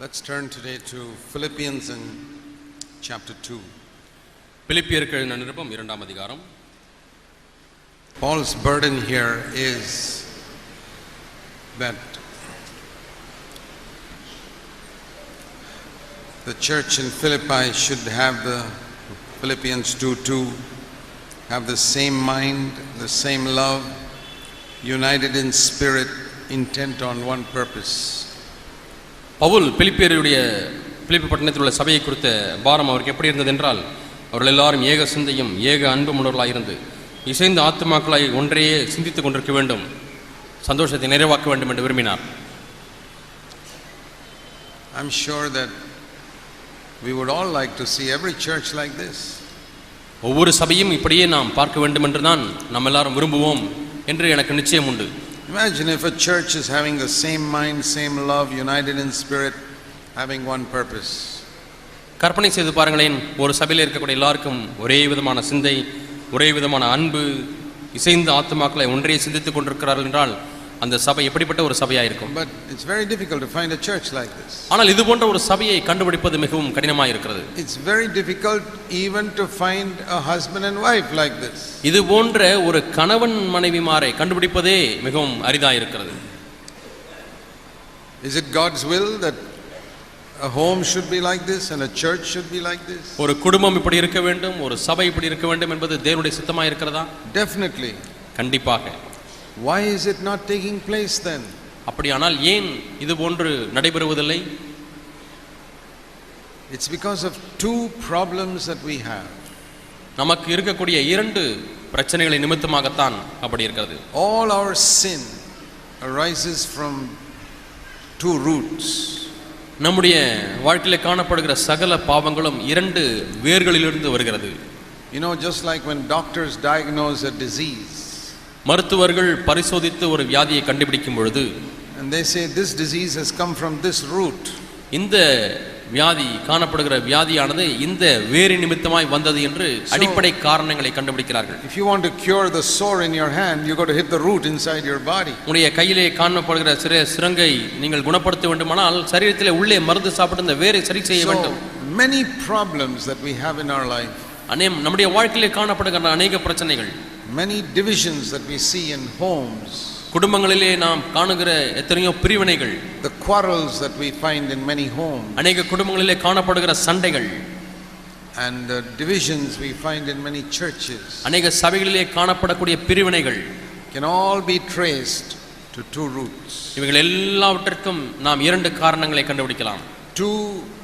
Let's turn today to Philippians in chapter 2. பிலிப்பியருக்கு எழுதின நிருபம் 2ஆம் அதிகாரம். Paul's burden here is that the church in Philippi should have the Philippians 2:2 have the same mind, the same love, united in spirit, intent on one purpose. Pavul பிலிப்பியருடைய பிலிப்பி பட்டணத்தில் உள்ள சபையை குறித்த பாரம் அவருக்கு எப்படி இருந்தது என்றால், அவர்கள் எல்லாரும் ஏக சிந்தையும் ஏக அன்பும் உணர்வுகளாக இருந்து இசைந்த ஆத்துமாக்களாய் ஒன்றையே சிந்தித்துக் கொண்டிருக்க வேண்டும், சந்தோஷத்தை நிறைவாக்க வேண்டும் என்று விரும்பினார். I'm sure that we would all like to see every church like this. ஒவ்வொரு சபையும் இப்படியே நாம் பார்க்க வேண்டும் என்று தான் நம்ம எல்லாரும் விரும்புவோம் என்று எனக்கு நிச்சயம் உண்டு. Imagine if a church is having the same mind, same love, united in spirit, having one purpose. கற்பனை செய்து பாருங்களேன், ஒரு சபையில் இருக்கக்கூடிய எல்லாருக்கும் ஒரே விதமான சிந்தை, ஒரே விதமான அன்பு, இசைந்த ஆத்துமாக்களை ஒன்றே சிந்தித்துக் கொண்டிருக்கிறார்கள் என்றால் அந்த சபை எப்படிப்பட்ட ஒரு சபையாக இருக்கும். But it's very difficult to find a church like this. ஆனால் இது போன்ற ஒரு சபையை கண்டுபிடிப்பது மிகவும் கடினமாக இருக்கிறது. It's very difficult even to find a husband and wife like this. இது போன்ற ஒரு கணவன் மனைவிமாரை கண்டுபிடிப்பதே மிகவும் அரிதாக இருக்கிறது. Is it God's will that a home should be like this and a church should be like this? ஒரு குடும்பம் இப்படி இருக்க வேண்டும், ஒரு சபை இப்படி இருக்க வேண்டும் என்பது தேவனுடைய சித்தமாக இருக்கிறதா? Definitely. கண்டிப்பாக. Why is it not taking place then? அப்படியானால் ஏன் இது போன்று நடைபெறுவதில்லை? It's because of two problems that we have. நமக்கு இருக்கக்கூடிய இரண்டு பிரச்சனைகளை நிமித்தமாகத்தான் அப்படி இருக்கிறது. All our sin arises from two roots. நம்முடைய வாழ்க்கையிலே காணப்படுகிற சகல பாவங்களும் இரண்டு வேர்களிலிருந்து வருகிறது. You know, just like when doctors diagnose a disease, மருத்துவர்கள் பரிசோதித்து ஒரு வியாதியை கண்டுபிடிக்கும் பொழுது and they say this disease has come from this root, இந்த வியாதி காணப்படுகிற வியாதியானது இந்த வேறு நிமித்தமாய் வந்தது என்று அடிப்படை காரணங்களை கண்டுபிடிக்கிறார்கள். if you want to cure the sore in your hand, you got to hit the root inside your body. உங்களுடைய கையிலே காணப்படுகிற சிரங்கை நீங்கள் குணப்படுத்த வேண்டுமானால் சரீரத்திலே உள்ளே மருந்து சாப்பிட்டு இந்த வேரை சரி செய்ய வேண்டும். Many problems that we have in our life, நம்முடைய வாழ்க்கையிலே காணப்படுகிற அநேக பிரச்சனைகள், many divisions that we see in homes, குடும்பங்களிலே நாம் காணுகிற எத்தனையோ பிரிவினைகள், the quarrels that we find in many homes, அநேக குடும்பங்களிலே காணப்படுகிற சண்டைகள், and the divisions we find in many churches, அநேக சபைகளிலே காணப்படக்கூடிய பிரிவினைகள் can all be traced to two roots. இவைகள் எல்லாவற்றிற்கும் நாம் இரண்டு காரணங்களை கண்டுபிடிக்கலாம். Two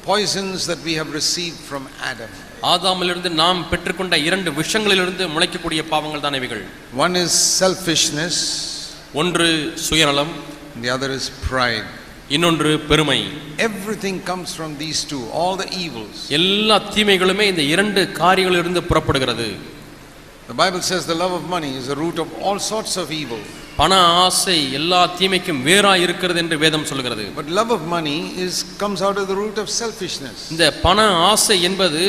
poisons that we have received from Adam. ஆதாமிலிருந்து நாம் பெற்றுக்கொண்ட இரண்டு விஷயங்களிலிருந்து முளைக்கக்கூடிய பாவங்கள் தான் இவைகள். One is selfishness, ஒன்று சுயநலம், and the other is pride. இன்னொன்று பெருமை. Everything comes from these two, all the evils. எல்லா தீமைகளுமே இந்த இரண்டு காரியங்களிலிருந்து புறப்படுகிறது. The Bible says the love of money is the root of all sorts of evil. பண ஆசை எல்லா தீமைக்கும் வேறா இருக்கிறது என்று வேதம் சொல்கிறது. But love of money comes out of the root of selfishness. இந்த பண ஆசை என்பது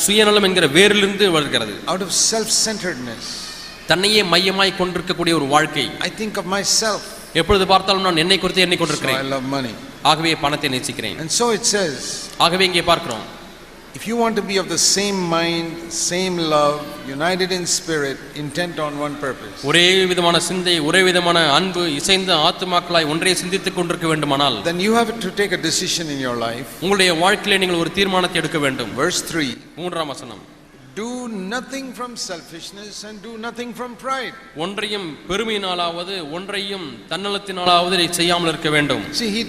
சுயநலம் என்கிற வேரிலிருந்து வருகிறது. Out of self-centeredness. தன்னையே மையமாய் கொண்டிருக்கக்கூடிய ஒரு வாழ்க்கை. I think of myself. எப்பொழுது பார்த்தாலும் நான் என்னை குறித்து எண்ணிக்கொண்டிருக்கிறேன். So I love money. ஆகவே பணத்தை நேசிக்கிறேன். And so it says, ஆகவே இங்கே பார்க்கிறோம், if you want to be of the same mind, same love, united in spirit, intent on one purpose, ஒரே விதமான சிந்தை, ஒரே விதமான அன்பு, இசைந்த ஆத்துமாக்களாய் ஒன்றே சிந்தித்துக் கொண்டிருக்க வேண்டுமானால், then you have to take a decision in your life. உங்களுடைய வாழ்க்கையிலே நீங்கள் ஒரு தீர்மானத்தை எடுக்க வேண்டும். Verse 3, 3ஆம் வசனம், do nothing from selfishness and do nothing from pride. ஒன்றையும் பெருமையினாலாவது ஒன்றையும் தன்னலத்தினாலாவது செய்யாமல் இருக்க வேண்டும். See, he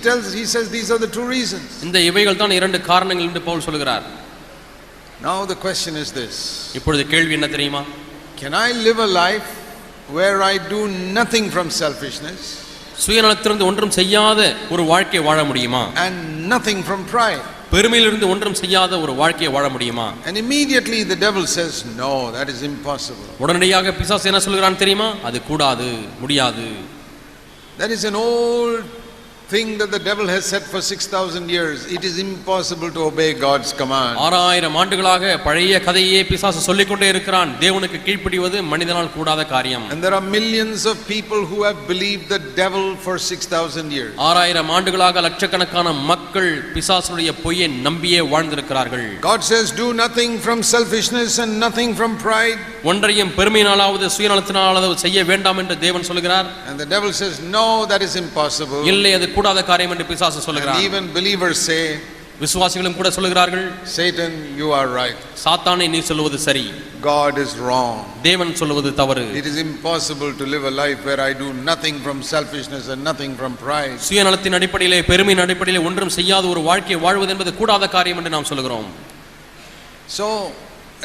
says these are the two reasons. இந்த இவைகள் தான் இரண்டு காரணங்கள் என்று பவுல் சொல்கிறார். Now the question is this, இப்பொழுது கேள்வி என்ன தெரியுமா? can I live a life where I do nothing from selfishness சுயநலத்திலிருந்து ஒன்றும் செய்யாத ஒரு வாழ்க்கையை வாழ முடியுமா? and nothing from pride? பெருமையிலிருந்து ஒன்றும் செய்யாத ஒரு வாழ்க்கையை வாழ முடியுமா? And immediately the devil says, no, that is impossible. உடனடியாக பிசாசு என்ன சொல்கிறான் தெரியுமா? அது கூடாது, முடியாது. That is an old thing that the devil has set for 6,000 years, it is impossible to obey God's command. 6000 ஆண்டுகளாக பழைய கதையே பிசாசு சொல்லிக் கொண்டே இருக்கிறான். தேவனுக்கு கீழ்ப்படிவது மனிதனால் கூடாத காரியம். And there are millions of people who have believed the devil for 6,000 years. 6000 ஆண்டுகளாக லட்சக்கணக்கான மக்கள் பிசாசுடைய பொய்யை நம்பியே வாழ்ந்திருக்கிறார்கள். God says, do nothing from selfishness and nothing from pride. ஒன்றையும் பெருமையினாலாவது சுயநலத்தினாலாவது செய்ய வேண்டாம் என்று தேவன் சொல்கிறார். And the devil says, no, that is impossible. இல்லை, அது கூடாத காரியம் என்று பிசாசு சொல்கிறார். And even believers say, விசுவாசிகளும் கூட சொல்கிறார்கள், Satan, you are right. சாத்தானே, நீ சொல்வது சரி, God is wrong. தேவன் சொல்வது தவறு. It is impossible to live a life where I do nothing from selfishness and nothing from pride. சுயநலத்தின் அடிப்படையிலே பெருமையின் அடிப்படையிலே ஒன்றும் செய்யாத ஒரு வாழ்க்கையை வாழ்வது என்பது கூடாத காரியம் என்று நாம் சொல்கிறோம். So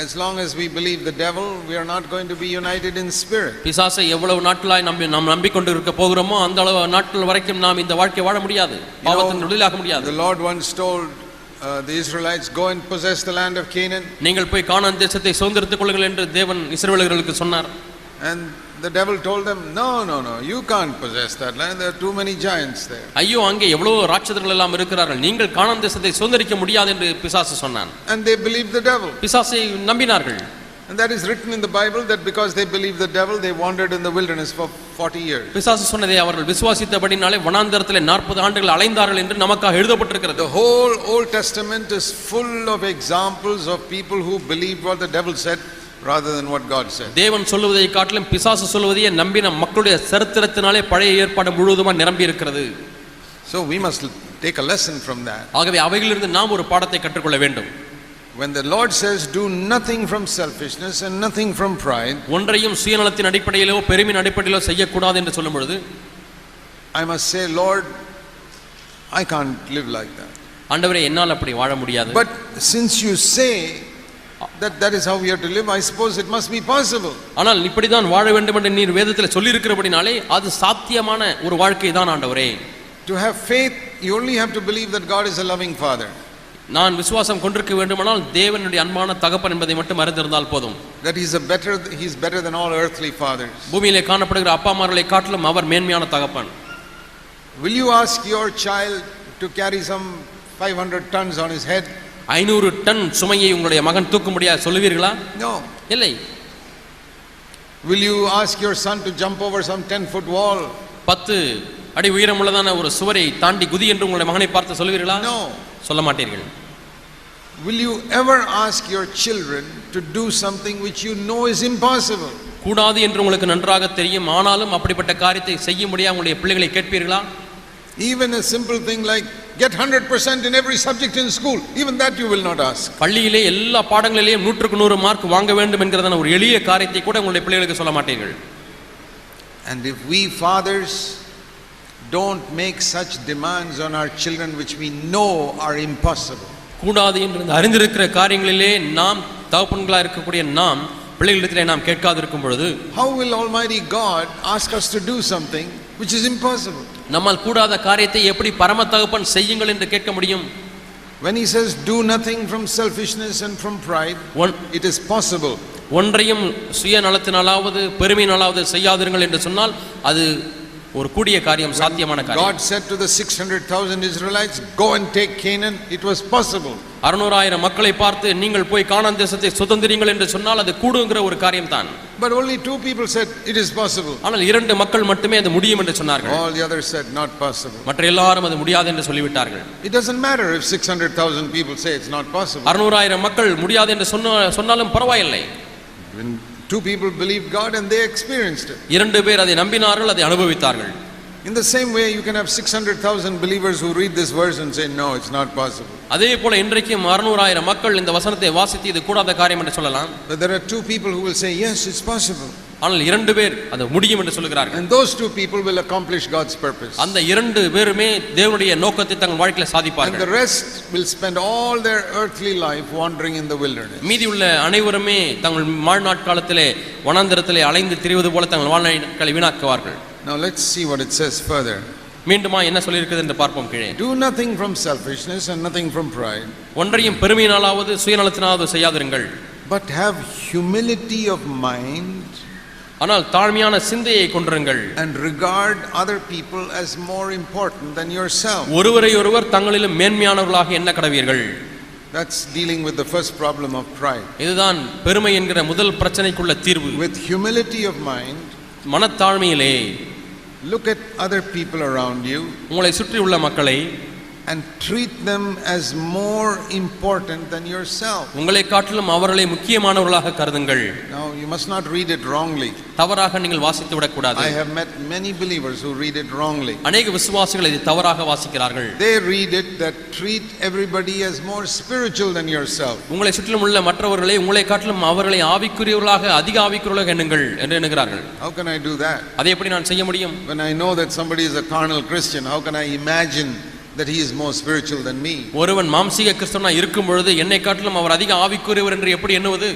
as long as we believe the devil, we are not going to be united in spirit. பிசாசை எவ்வளவு நாட்களாய் நாம் நம்பிக்கொண்டு இருக்க போகிறோமோ அந்த அளவு நாட்கள் வரைக்கும் நாம் இந்த வாழ்க்கை வாழ முடியாது, பாவத்தின் விடுதலையாக முடியாது. The Lord once told the Israelites, go and possess the land of Canaan. நீங்கள் போய் கானான் தேசத்தை சுதந்தரித்துக் கொள்ளுங்கள் என்று தேவன் இஸ்ரவேலர்களுக்கு சொன்னார். And the devil told them, no, you can't possess that land, there are too many giants there. ஐயோ, அங்கே எவ்வளவு ராட்சதர்கள் எல்லாம் இருக்கிறார்கள், நீங்கள் கானான் தேசத்தை சுதந்தரிக்க முடியாது என்று பிசாசு சொன்னான். And they believed the devil. பிசாசை நம்பினார்கள். And that is written in the Bible, that because they believed the devil, they wandered in the wilderness for 40 years. பிசாசு சொன்னதை அவர்கள் விசுவாசித்தபடினாலே வனாந்தரத்திலே 40 ஆண்டுகள் அலைந்தார்கள் என்று நமக்காக எழுதப்பட்டிருக்கிறது. The whole Old Testament is full of examples of people who believed what the devil said rather than what God said. தேவன் சொல்வதை காட்டிலும் பிசாசு சொல்வதையே நம்பின மக்களுடைய சரித்திரத்தினாலே பழைய ஏற்பாடு முழுவதுமா நிரம்பி இருக்கிறது. So we must take a lesson from that. ஆகவே அவைகளிலிருந்து நாம் ஒரு பாடத்தை கற்றுக்கொள்ள வேண்டும். When the Lord says, do nothing from selfishness and nothing from pride, ஒன்றையும் சுயநலத்தின் அடிப்படையிலோ பெருமையின் அடிப்படையிலோ செய்யக்கூடாது என்று சொல்லும் பொழுது, I must say, Lord, I can't live like that. ஆண்டவரே, என்னால் அப்படி வாழ முடியாது. But since you say that is how we have to live, I suppose it must be possible. ஆனால் இப்படிதான் வாழ வேண்டும் என்று நீர் வேதத்தில் சொல்லி இருக்கிறபடினாலே அது சாத்தியமான ஒரு வாழ்க்கை தான் ஆண்டவரே. To have faith, you only have to believe that God is a loving father. நான் விசுவாசம் கொண்டிருக்க வேண்டுமானால் தேவனுடைய அன்பான தகப்பன் என்பதை மட்டும் அறிந்திருந்தால் போதும். That he is better than all earthly fathers. பூமியிலே காணப்படுகிற அப்பாமார்களை காட்டிலும் அவர் மேன்மையான தகப்பன். Will you ask your child to carry some 500 tons on his head? 500 ton சுமையை உங்களுடைய மகன் தூக்க முடியாது சொல்லுவீர்களா? No. இல்லை. Will you ask your son to jump over some 10-foot wall? 10 அடி உயரமுள்ளதான ஒரு சுவரை தாண்டி குதி என்று உங்களுடைய மகனை பார்த்து சொல்லுவீர்களா? No. சொல்ல மாட்டீர்கள். Will you ever ask your children to do something which you know is impossible? கூடாது என்று உங்களுக்கு நன்றாக தெரியும், ஆனாலும் அப்படிப்பட்ட காரியத்தை செய்ய முடியாத உங்களுடைய பிள்ளைகளை கேட்பீர்களா? Even a simple thing like get 100% in every subject in school, even that you will not ask. பள்ளியிலே எல்லா பாடங்களிலேயும் 100க்கு 100 மார்க் வாங்க வேண்டும் என்கிறதான ஒரு எளிய காரியத்தை கூட உங்களுடைய பிள்ளைகளுக்கு சொல்ல மாட்டீர்கள். And if we fathers don't make such demands on our children which we know are impossible, கூடாது என்று அறிந்திருக்கிற காரியங்களிலே நாம் தகப்பன்களாக இருக்கக்கூடிய நாம் பிள்ளைகளிடத்திலே நாம் கேட்காது இருக்கும் பொழுது, how will Almighty God ask us to do something which is impossible? நம்மால் கூடாத காரியத்தை எப்படி பரம தகப்பன் செய்யுங்கள் என்று கேட்க முடியும்? When he says do nothing from selfishness and from pride, it is possible. ஒன்றையும் சுயநலத்தினாலாவது பெருமையினாலாவது செய்யாதீர்கள் என்று சொன்னால் அது ஒரு கூடிய காரியம், சாத்தியமான காரியம். God said to the 600,000 Israelites, go and take Canaan, it was possible. 600,000 மக்களை பார்த்து நீங்கள் போய் கானான் தேசத்தை சுதந்திரீங்கள் என்று சொன்னால் அது கூடுங்கிற ஒரு காரியம் தான். But only 2 people said it is possible. ஆனால் 2 மக்கள் மட்டுமே அது முடியும் என்று சொன்னார்கள். All the others said not possible. மற்ற எல்லாரும் அது முடியாது என்று சொல்லிவிட்டார்கள். It doesn't matter if 600,000 people say it's not possible. 600,000 மக்கள் முடியாது என்று சொன்னாலும் பரவாயில்லை. When 2 people believed God and they experienced it. 2 பேர் அதை நம்பினார்கள், அதை அனுபவித்தார்கள். In the same way you can have 600,000 believers who read this verse and say no, it's not possible. அதே போல இன்றைக்கும் 600,000 மக்கள் இந்த வசனத்தை வாசித்து இது கூடாத காரியம் என்று சொல்லலாம். But there are 2 people who will say yes, it's possible. ஆனால் 2 பேர் அது முடியும் என்று சொல்கிறார்கள். And those 2 people will accomplish God's purpose. அந்த 2 பேருமே தேவனுடைய நோக்கத்தை தங்கள் வாழ்க்கையில் சாதிப்பார்கள். And the rest will spend all their earthly life wandering in the wilderness. மீதியுள்ள அனைவருமே தங்கள் வாழ்நாள் காலத்திலே வனாந்தரத்திலே அலைந்து திரிவது போல தங்கள் வாழ்நாட்களை வீணாக்குவார்கள். Now let's see what it says further. மீண்டுமா என்ன சொல்லி இருக்குது என்று பார்ப்போம் கீழே. Do nothing from selfishness and nothing from pride. ஒன்றையும் பெருமையினாலாவது சுயநலத்தினாலாவது செய்யாதிருங்கள். But have humility of mind ஆனால் தாழ்மையான சிந்தையை கொண்டிருங்கள். And regard other people as more important than yourself. ஒருவரை ஒருவர் தங்களிலும் மேன்மையானவர்களாக எண்ண கடவீர்கள். That's dealing with the first problem of pride. இதுதான் பெருமை என்கிற முதல் பிரச்சனைக்குள்ள தீர்வு. With humility of mind, மனத்தாழ்மையிலே look at other people around you உங்களை சுற்றி உள்ள மக்களை and treat them as more important than yourself. உங்களை காட்டிலும் அவர்களை முக்கியமானவர்களாக கருதுங்கள். Now you must not read it wrongly. தவறாக நீங்கள் வாசித்து விடக் கூடாது. I have met many believers who read it wrongly. அநேக விசுவாசிகள் இதை தவறாக வாசிக்கிறார்கள். They read it that treat everybody as more spiritual than yourself. உங்களை சுற்றிலும் உள்ள மற்றவர்களை உங்களை காட்டிலும் அவர்களை ஆவிக்குரியவர்களாக அதிக ஆவிக்குரியவர்களாக எண்ணுங்கள் என்று எண்ணுகிறார்கள். How can I do that? அதை எப்படி நான் செய்ய முடியும்? When I know that somebody is a carnal Christian, how can I imagine that he is more spiritual than me? ஒருவன் மாம்சீக கிறிஸ்தவனாய் இருக்கும் பொழுது என்னை காட்டிலும் அவர் அதிக ஆவிக்குரியவர் என்று எப்படி எண்ணுவது?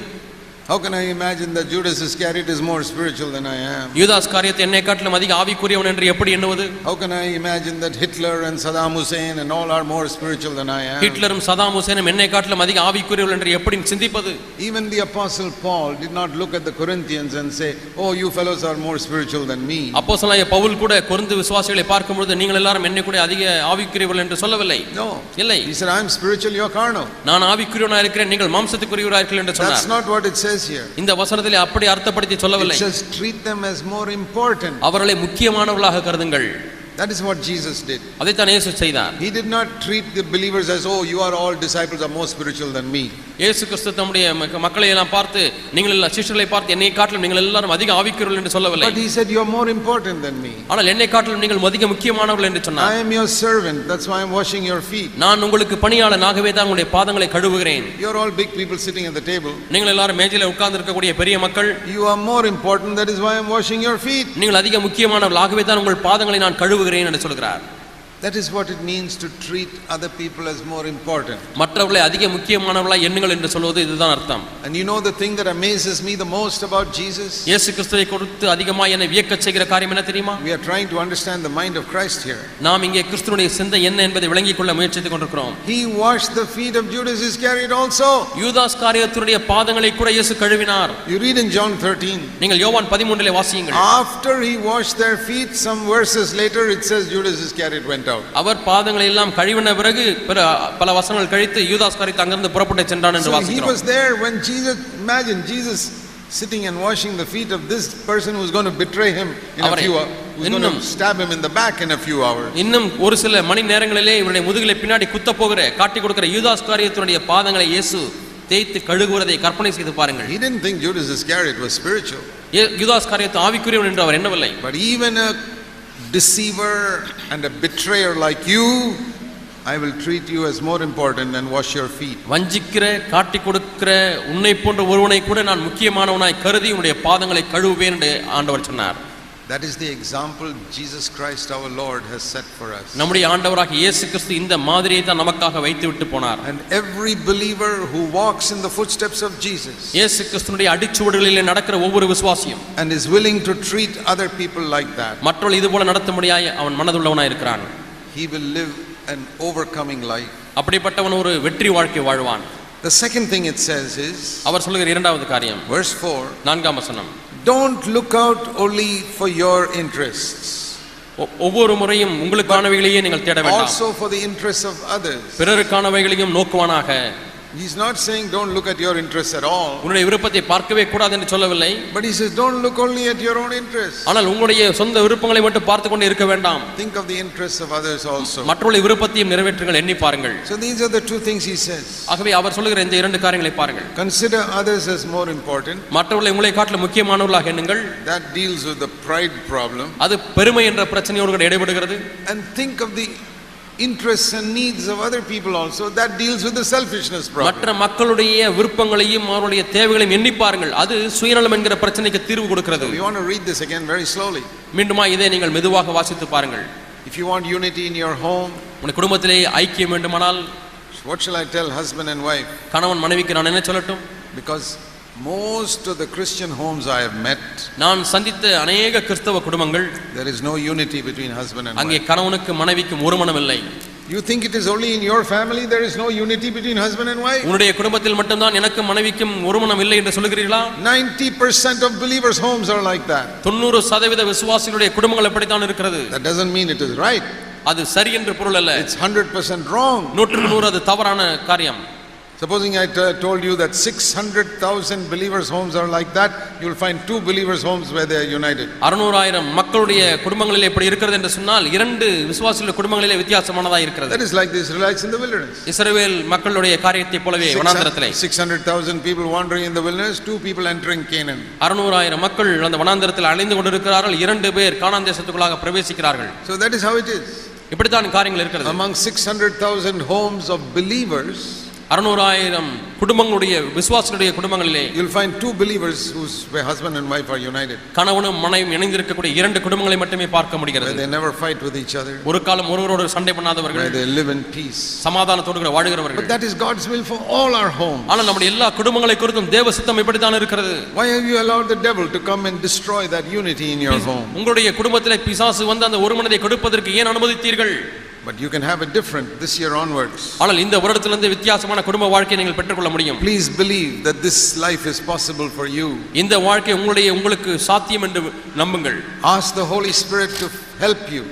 How can I imagine that Judas Iscariot is more spiritual than I am? யூதாஸ் காரியத் என்னை காட்டிலும் அதிக ஆவிக்குரியவன் என்று எப்படி எண்ணுவது? How can I imagine that Hitler and Saddam Hussein and all are more spiritual than I am? ஹிட்லரும் சதாம் ஹுசேனும் என்னை காட்டிலும் அதிக ஆவிக்குரியவர்கள் என்று எப்படி சிந்திப்பது? Even the apostle Paul did not look at the Corinthians and say, "Oh, you fellows are more spiritual than me." அப்போஸ்தலனாகிய பவுல் கூட கொரிந்து விசுவாசிகளை பார்க்கும் பொழுது நீங்கள் எல்லாரும் என்னை கூட அதிக ஆவிக்குரியவர்கள் என்று சொல்லவில்லை. No. இல்லை. He said, "I am spiritual, you are carnal." நான் ஆவிக்குரியவனாக இருக்கிறேன், நீங்கள் மாம்சத்துக்குரியவராக இருக்கிறீர்கள் என்று சொன்னார். That's not what it says here. இந்த வசனத்திலே அப்படி அர்த்தப்படுத்தி சொல்லவில்லை. It says treat them as more important. அவர்களை முக்கியமானவர்களாக கருதுங்கள். That is what Jesus did. அதைத்தான் இயேசு செய்தார். He did not treat the believers as, "Oh, you are all disciples are more spiritual than me." இயேசு கிறிஸ்து தம்முடைய மக்களை எல்லாம் பார்த்து நீங்கள் எல்லாம் சிஷ்யர்களை பார்த்து என்னை காட்டிலும் நீங்கள் எல்லாரும் அதிக ஆவிக்குரியவர்கள் என்று சொல்லவில்லை. But he said, "You are more important than me." ஆனால் என்னை காட்டிலும் நீங்கள் அதிக முக்கியமானவர்கள் என்று சொன்னார். I am your servant, that's why I am washing your feet. நான் உங்களுக்கு பணியாளனாகவே தான் உங்களுடைய பாதங்களை கழுவுகிறேன். You are all big people sitting at the table. நீங்கள் எல்லாரும் மேஜையில உட்கார்ந்து இருக்கக்கூடிய பெரிய மக்கள். You are more important, that is why I am washing your feet. நீங்கள் அதிக முக்கியமானவர்களாகவே தான் உங்கள் பாதங்களை நான் கழுவுகிறேன் என்று சொல்கிறார். That is what it means to treat other people as more important. மற்றவர்களை அதிக முக்கியமானவர்களாக எண்ணுங்கள் என்று சொல்வது இதுதான் அர்த்தம். And you know the thing that amazes me the most about Jesus? இயேசு கிறிஸ்துவை குறித்து அதிகமாக என்னை வியக்கச் செய்கிற காரியம் என்ன தெரியுமா? We are trying to understand the mind of Christ here. நாம் இங்கே கிறிஸ்துவினுடைய சிந்தை என்ன என்பதை விளங்கிக் கொள்ள முயற்சித்துக் கொண்டிருக்கிறோம். He washed the feet of Judas Iscariot also. யூதாஸ் காரியத்தினுடைய பாதங்களை கூட இயேசு கழுவினார். You read in John 13. நீங்கள் யோவான் 13 வாசியுங்கள். After he washed their feet, some verses later it says Judas Iscariot went out. அவர் பாதங்களை எல்லாம் கழுவின பிறகு பல வசனங்கள் கழித்து யூதாஸ் காரியத் அங்கிருந்து புறப்பட்டு சென்றான் என்று வாசிக்கிறோம். He was there when Jesus, imagine Jesus sitting and washing the feet of this person who is going to betray him in a few hours, who is going to stab him in the back in a few hours. இன்னும் ஒரு சில மணி நேரங்களிலே இவருடைய முதுகிலே பின்னாடி குத்த போகிற காட்டி கொடுக்கிற யூதாஸ் காரியத்தினுடைய பாதங்களை இயேசு தேய்த்து கழுவுவதை கற்பனை செய்து பாருங்கள். He didn't think Judas Iscariot was spiritual. யூதாஸ் காரியத்தை ஆவிக்குரியவன் என்று அவர் எண்ணவில்லை. But even a deceiver and a betrayer like you, I will treat you as more important than wash your feet. வஞ்சிக்கிற காட்டி கொடுக்கிற உன்னை போன்ற ஒருவனை கூட நான் முக்கியமானவனாய் கருதி உன்னுடைய பாதங்களை கழுவுவேன் என்று ஆண்டவர் சொன்னார். That is the example Jesus Christ our Lord has set for us. நம்முடைய ஆண்டவராகிய இயேசு கிறிஸ்து இந்த மாதிரியை தான் நமக்காக வைத்து விட்டு போனார். And every believer who walks in the footsteps of Jesus, இயேசு கிறிஸ்துவினுடைய அடிச்சுவடுகளிலே நடக்கிற ஒவ்வொரு விசுவாசியும், and is willing to treat other people like that, மற்றவர்கள் இது போல நடத்தும்படியாய் அவன் மனதுள்ளவனாய் இருக்கிறான். he will live an overcoming life. அப்படிப்பட்டவன் ஒரு வெற்றி வாழ்க்கை வாழ்வான். The second thing it says is, அவர் சொல்லுகிற இரண்டாவது காரியம் verse 4, 4ஆம் வசனம், don't look out only for your interests, ஒவ்வொரு முறையும் உங்களுக்கானவைகளையே நீங்கள் தேட வேண்டாம், also for the interests of others. பிறருக்கானவைகளையும் நோக்குவானாக. He's not saying don't look at your interests at all. உன்னுடைய விருப்பத்தை பார்க்கவே கூடாது என்று சொல்லவில்லை. But he says don't look only at your own interests. ஆனால் உங்களுடைய சொந்த விருப்பங்களை மட்டும் பார்த்து கொண்டே இருக்க வேண்டாம். Think of the interests of others also. மற்றவர்களுடைய விருப்பத்தையும் நிறைவேற்றுங்கள், எண்ணி பாருங்கள். So these are the two things he says. ஆகவே அவர் சொல்லுகிற இந்த இரண்டு காரியங்களை பாருங்கள். Consider others as more important. மற்றவர்களை உங்களை காட்டிலும் முக்கியமானவர்களாக எண்ணுங்கள். That deals with the pride problem. அது பெருமை என்ற பிரச்சனையோடு கூட இடைபடுகிறது. And think of the interests and needs of other people also. That deals with the selfishness problem. மற்ற மக்களுடைய விருப்பங்களையும் அவருடைய தேவைகளையும் எண்ணி பாருங்கள். அது சுயநலம் என்கிற பிரச்சனைக்கு தீர்வு கொடுக்கிறது. You want to read this again very slowly. மீண்டுமா இதை நீங்கள் மெதுவாக வாசித்து பாருங்கள். If you want unity in your home, உங்கள் குடும்பத்திலே ஐக்கியம் வேண்டுமானால், what shall I tell husband and wife? கணவன் மனைவிக்கு நான் என்ன சொல்லட்டும்? Because most of the Christian homes I have met, நான் சந்தித்த அநேக கிறிஸ்தவ குடும்பங்கள், there is no unity between husband and அங்கே wife. கணவனுக்கு மனைவிக்கும் ஒரு மனம் இல்லை. You think it is only in your family there is no unity between husband and wife? உன்னுடைய குடும்பத்தில் மட்டும்தான் எனக்கும் மனைவிக்கும் ஒருமனம் இல்லை என்று சொல்லுகிறீர்களா? 90% of believers' homes are like that. 90% விசுவாசிகளுடைய குடும்பங்கள் அப்படித்தான் இருக்கிறது. That doesn't mean it is right. அது சரி என்று பொருள் அல்ல. It's 100% wrong. 100% அது தவறான காரியம். Supposing I told you that 600,000 believers' homes are like that, you will find 2 believers' homes where they are united. 600,000 மக்களுடைய குடும்பங்களிலே இப்படி இருக்கிறது என்று சொன்னால் 2 விசுவாசிகளுடைய குடும்பங்களிலே வித்தியாசமானதா இருக்கிறது. That is like the Israelites in the wilderness. இஸ்ரவேல் மக்களுடைய காரியத்தை போலவே வனாந்தரத்திலே 600,000 people wandering in the wilderness, 2 people entering Canaan. 600,000 மக்கள் அந்த வனாந்தரத்தில் அலைந்து கொண்டிருக்கிறார்கள், 2 பேர் கானான் தேசத்துக்குள்ளாக பிரவேசிக்கிறார்கள். So that is how it is. இப்படித்தான் காரியங்கள் இருக்கிறது. Among 600,000 homes of believers, 600,000 குடும்பங்களுடைய விசுவாசிகளுடைய குடும்பங்களிலே you will find 2 believers where husband and wife are united. கணவனும் மனைவியும் இணைந்திருக்கக்கூடிய 2 குடும்பங்களை மட்டுமே பார்க்க முடிகிறது. Where they never fight with each other. ஒரு காலம் ஒருவரோடு சண்டை பண்ணாதவர்கள். Where they live in peace. சமாதானத்தோடு வாழ்கிறவர்கள். But that is God's will for all our homes. ஆனால் நம்முடைய எல்லா குடும்பங்களை குறித்தும் தேவ சித்தம் இப்படித்தான் இருக்கிறது. Why have you allowed the devil to come and destroy that unity in your home? உங்களுடைய குடும்பத்திலே பிசாசு வந்து அந்த ஒருமனதை கொடுப்பதற்கு ஏன் அனுமதித்தீர்கள்? But you can have it different this year onwards. ஆனால் இந்த வருடத்திலிருந்து வித்தியாசமான குடும்ப வாழ்க்கையை நீங்கள் பெற்றுக்கொள்ள முடியும். Please believe that this life is possible for you. இந்த வாழ்க்கை உங்களுக்கு சாத்தியம் என்று நம்புங்கள். Ask the Holy Spirit to help you.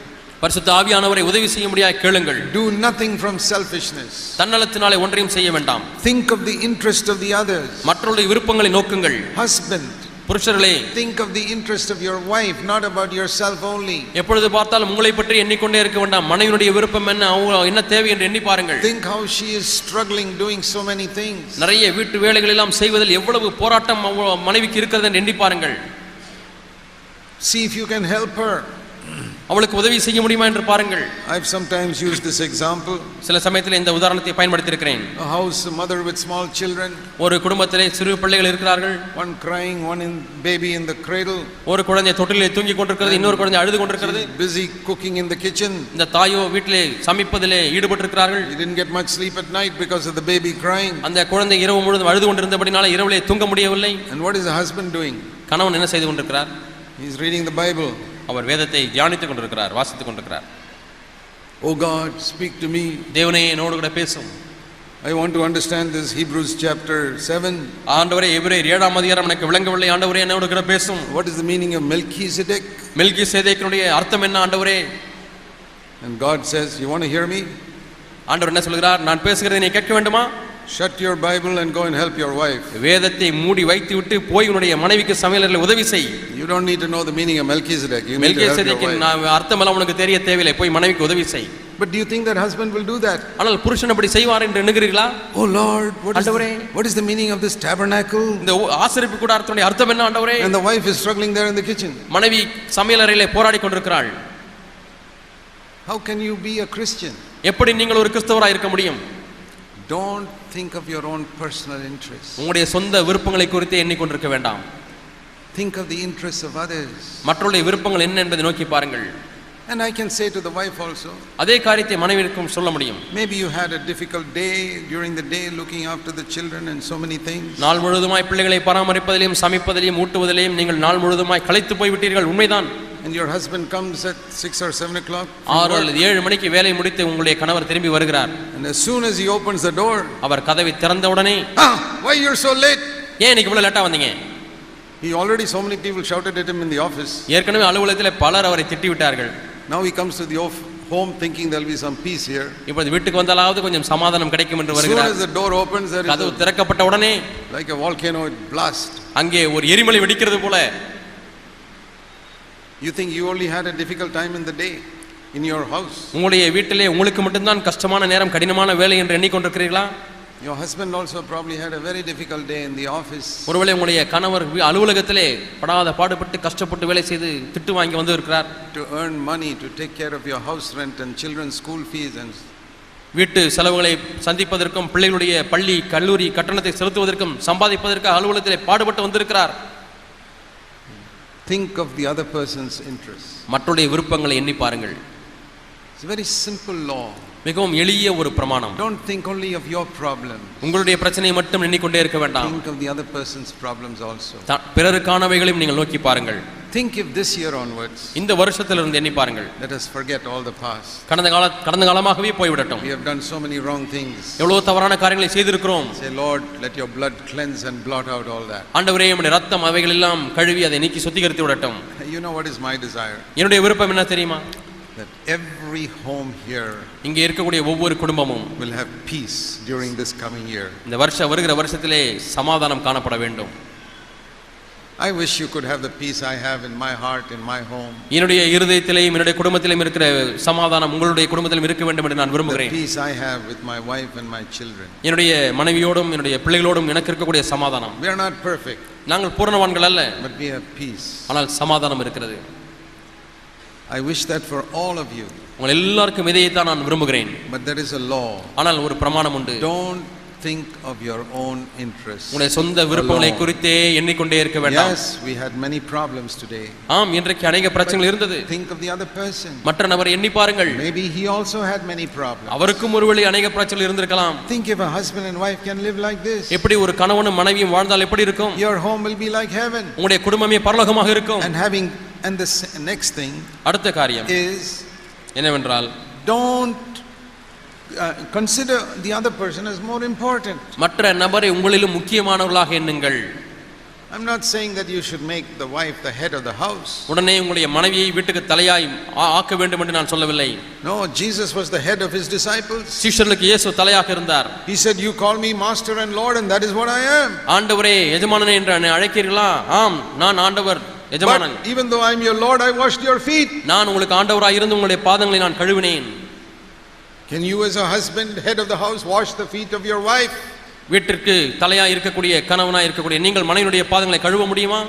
பரிசுத்த ஆவியானவரை உதவி செய்யும்படியாக கேளுங்கள். Do nothing from selfishness. தன்னலத்தினாலே ஒன்றையும் செய்ய வேண்டாம். Think of the interest of the others. மற்றவருடைய விருப்பங்களை நோக்குங்கள். Husband, புருஷர்களே, think of the interest of your wife, not about yourself only. எப்பொழுது பார்த்தாலும் உங்களை பற்றி எண்ணிக்கொண்டே இருக்க வேண்டாம். மனைவியுடைய விருப்பம் என்ன, அவங்க என்ன தேவை என்று எண்ணி பாருங்கள். Think how she is struggling doing so many things. நிறைய வீட்டு வேலைகள் எல்லாம் செய்வதில் எவ்வளவு போராட்டம் மனைவிக்கு இருக்கிறது என்று எண்ணி பாருங்கள். See if you can help her. அவளுக்கு உதவி செய்ய முடியுமா என்று பாருங்கள். I have sometimes used this example. சில சமயத்தில் இந்த உதாரணத்தை பயன்படுத்தி இருக்கிறேன். A house, a mother with small children. ஒரு குடும்பத்திலே சிறு பிள்ளைகள் இருக்கிறார்கள். One crying, one baby in the cradle. ஒரு குழந்தை தொட்டிலில் தூங்கிக் கொண்டிருக்கிறது, இன்னொரு குழந்தை அழுது கொண்டிருக்கிறது. Busy cooking in the kitchen. இந்த தாயோ வீட்டிலே சமைப்பதிலே ஈடுபட்டிருக்கிறார்கள். He didn't get much sleep at night because of the baby crying. அந்த குழந்தை இரவு முழுவதும் அழுது கொண்டிருந்தபடினால இரவிலே தூங்க முடியவில்லை. And what is the husband doing? கணவன் என்ன செய்து கொண்டிருக்கிறார்? He is reading the Bible. அவர் வேதத்தை தியானித்துக் கொண்டிருக்கிறார், வாசித்துக் கொண்டிருக்கிறார். Oh God, speak to me. தேவனே என்னோடு கூட பேசும். I want to understand this Hebrews chapter 7. ஆண்டவரே, எபிரேயர் 7ஆம் அதிகாரம் எனக்கு விளங்கவில்லை. ஆண்டவரே என்னோடு கூட பேசும். What is the meaning of Melchizedek? மெல்கிசேதேக்கினுடைய அர்த்தம் என்ன ஆண்டவரே? And God says, you want to hear me? ஆண்டவர் என்ன சொல்கிறார்? நான் பேசுகிறதை நீ கேட்க வேண்டுமா? Shut your Bible and go and help your wife. வேதத்தை மூடி வைத்து விட்டு போய் உன்னுடைய மனைவிக்கு சமையலறையில் உதவி செய். You don't need to know the meaning of Melchizedek. You need to help your wife. மெல்கிசேதேக்கின் அர்த்தம் எல்லாம் உனக்கு தெரிய தேவையில்லை. போய் மனைவிக்கு உதவி செய். But do you think that husband will do that? ஆனால் புருஷன் அப்படி செய்வார் என்று எண்ணுகிறீர்களா? Oh Lord, what is the meaning of this tabernacle? இந்த ஆசரிப்பு கூடாரத்தினுடைய அர்த்தம் என்ன ஆண்டவரே? And the wife is struggling there in the kitchen. மனைவி சமையலறையிலே போராடி கொண்டிருக்கிறாள். How can you be a Christian? எப்படி நீங்கள் ஒரு கிறிஸ்தவராய் இருக்க முடியும்? Don't think of your own personal interests. உங்களுடைய சொந்த விருப்பங்களை குறித்து எண்ணிக்கொண்டிருக்க வேண்டாம். Think of the interests of others. மற்றவருடைய விருப்பங்கள் என்ன என்பதை நோக்கி பாருங்கள். And I can say to the wife also. அதே காரியத்தை மனைவிக்கும் சொல்ல முடியும். Maybe you had a difficult day during the day looking after the children and so many things. நாள் முழுவதுமாய் பிள்ளைகளை பராமரிப்பதிலும் சமைப்பதிலும் ஊட்டுவதிலும் நீங்கள் நாள் முழுவதுமாய் களைத்து போய் விட்டீர்கள், உண்மைதான். And your husband comes at 6 or 7 o'clock. 6 அல்லது 7 மணிக்கு வேலை முடித்து உங்களுடைய கணவர் திரும்பி வருகிறார். And as soon as he opens the door, அவர் கதவை திறந்தவுடனே, why you're so late? ஏன் இன்னைக்கு இவ்வளவு லேட்டா வந்தீங்க? He already so many people shouted at him in the office. ஏற்கனவே அலுவலகத்தில் பலர் அவரை திட்டி விட்டார்கள். Now he comes to the home thinking there'll be some peace here. இப்போது வீட்டுக்கு வந்தாலாவது கொஞ்சம் சமாதானம் கிடைக்கும் என்று வருகிறார். As soon as the door opens, there is கதவு திறக்கப்பட்ட உடனே like a volcano blast. அங்கே ஒரு எரிமலை வெடிக்கிறது போல. You think you only had a difficult time in the day in your house? உங்களுடைய வீட்டிலே உங்களுக்கு மட்டும்தான் கஷ்டமான நேரம், கடினமான வேலை என்று எண்ணிக்கொண்டிருக்கிறீர்களா? Your husband also probably had a very difficult day in the office. ஒருவேளை உங்களுடைய கணவர் அலுவலகத்திலே படாத பாடுபட்டு கஷ்டப்பட்டு வேலை செய்து திட்டு வாங்கி வந்து இருக்கிறார். To earn money to take care of your house rent and children's school fees and வீட்டு செலவுகளை சந்திப்பதற்கும் பிள்ளைகளுடைய பள்ளி கல்லூரி கட்டணத்தை செலுத்துவதற்கும் சம்பாதிப்பதற்கு அலுவலகத்திலே பாடுபட்டு வந்திருக்கிறார். Think of the other person's interests. மற்றவருடைய விருப்பங்களை எண்ணி பாருங்கள். It's a very simple law. மிகவும் எளிய ஒரு பிரமாணம். Don't think only of your problem. உங்களுடைய பிரச்சனையை மட்டும் எண்ணிக்கொண்டே இருக்க வேண்டாம். Think of the other person's problems also. பிறருக்கானவைகளையும் நீங்கள் நோக்கி பாருங்கள். Think if this year onwards, இந்த வருஷத்திலிருந்து எண்ணி பாருங்கள், let us forget all the past. கடந்த காலமாகவே போய்விடட்டும். We have done so many wrong things. எவ்வளவு தவறான காரியங்களை செய்திருக்கிறோம். Say, Lord, let your blood cleanse and blot out all that. ஆண்டவரே, உம்முடைய இரத்தம் அவைகள் எல்லாம் கழுவி அதை நீக்கி சுத்திகரித்து விடட்டும். You know what is my desire? என்னுடைய விருப்பம் என்ன தெரியுமா? That every home here இங்கே இருக்கக்கூடிய ஒவ்வொரு குடும்பமும் will have peace during this coming year. இந்த வருகிற வருஷத்திலே சமாதானம் காணப்பட வேண்டும். I wish you could have the peace I have in my heart, in my home. என்னுடைய இருதயத்திலேயும் என்னுடைய குடும்பத்திலேயும் இருக்கிற சமாதானம் உங்களுடைய குடும்பத்திலும் இருக்க வேண்டும் என்று நான் விரும்புகிறேன். The peace I have with my wife and my children. என்னுடைய மனைவியோடும் என்னுடைய பிள்ளைகளோடும் எனக்கு இருக்கக்கூடிய சமாதானம். We are not perfect. நாங்கள் பூரணவான்கள் அல்ல. But we have peace. ஆனால் சமாதானம் இருக்கிறது. I wish that for all of you. உங்கள் எல்லாருக்கும் இதையே தான் நான் விரும்புகிறேன். But there is a law. ஆனால் ஒரு பிரமாணம் உண்டு. Don't think of your own interests. உங்களுடைய சொந்த விருப்பங்களை குறித்தே எண்ணிக்கொண்டே இருக்க வேண்டாம். Yes, we had many problems today. ஆம், இன்றைக்கு अनेक பிரச்சனைகள் இருந்தது. Think of the other person. மற்ற நபரை எண்ணி பாருங்கள். Maybe he also had many problems. அவருக்கும் ஒருவேளை अनेक பிரச்சனைகள் இருந்திருக்கலாம். Think if a husband and wife can live like this. எப்படி ஒரு கணவனும் மனைவியும் வாழ்ந்தால் எப்படி இருக்கும்? Your home will be like heaven. உங்களுடைய குடும்பமே பரலோகமாக இருக்கும். And the next thing அடுத்த காரியம் is என்னவென்றால், don't consider the other person as more important. மற்ற நபரை உங்களிலும் முக்கியமானவர்களாக எண்ணுங்கள். I'm not saying that you should make the wife the head of the house. உடனே உங்களுடைய மனைவியை வீட்டுக்கு தலையாய் ஆக்க வேண்டும் என்று நான் சொல்லவில்லை. No, Jesus was the head of his disciples. சீஷர்களுக்கு இயேசு தலையாக இருந்தார். He said, you call me master and lord, and that is what I am. ஆண்டவரே, எஜமானனே என்று என்னை அழைக்கிறீர்களா? ஆம், நான் ஆண்டவர் எஜமானன். But even though I am your lord, I washed your feet. நான் உங்களுக்கு ஆண்டவராய் இருந்து உங்களுடைய பாதங்களை நான் கழுவினேன். Can you as a husband, head of the house, wash the feet of your wife? வீட்டிற்கு தலையாய் இருக்கக்கூடிய கணவனாய் இருக்கக்கூடிய நீங்கள் மனைவியுடைய பாதங்களை கழுவ முடியுமா?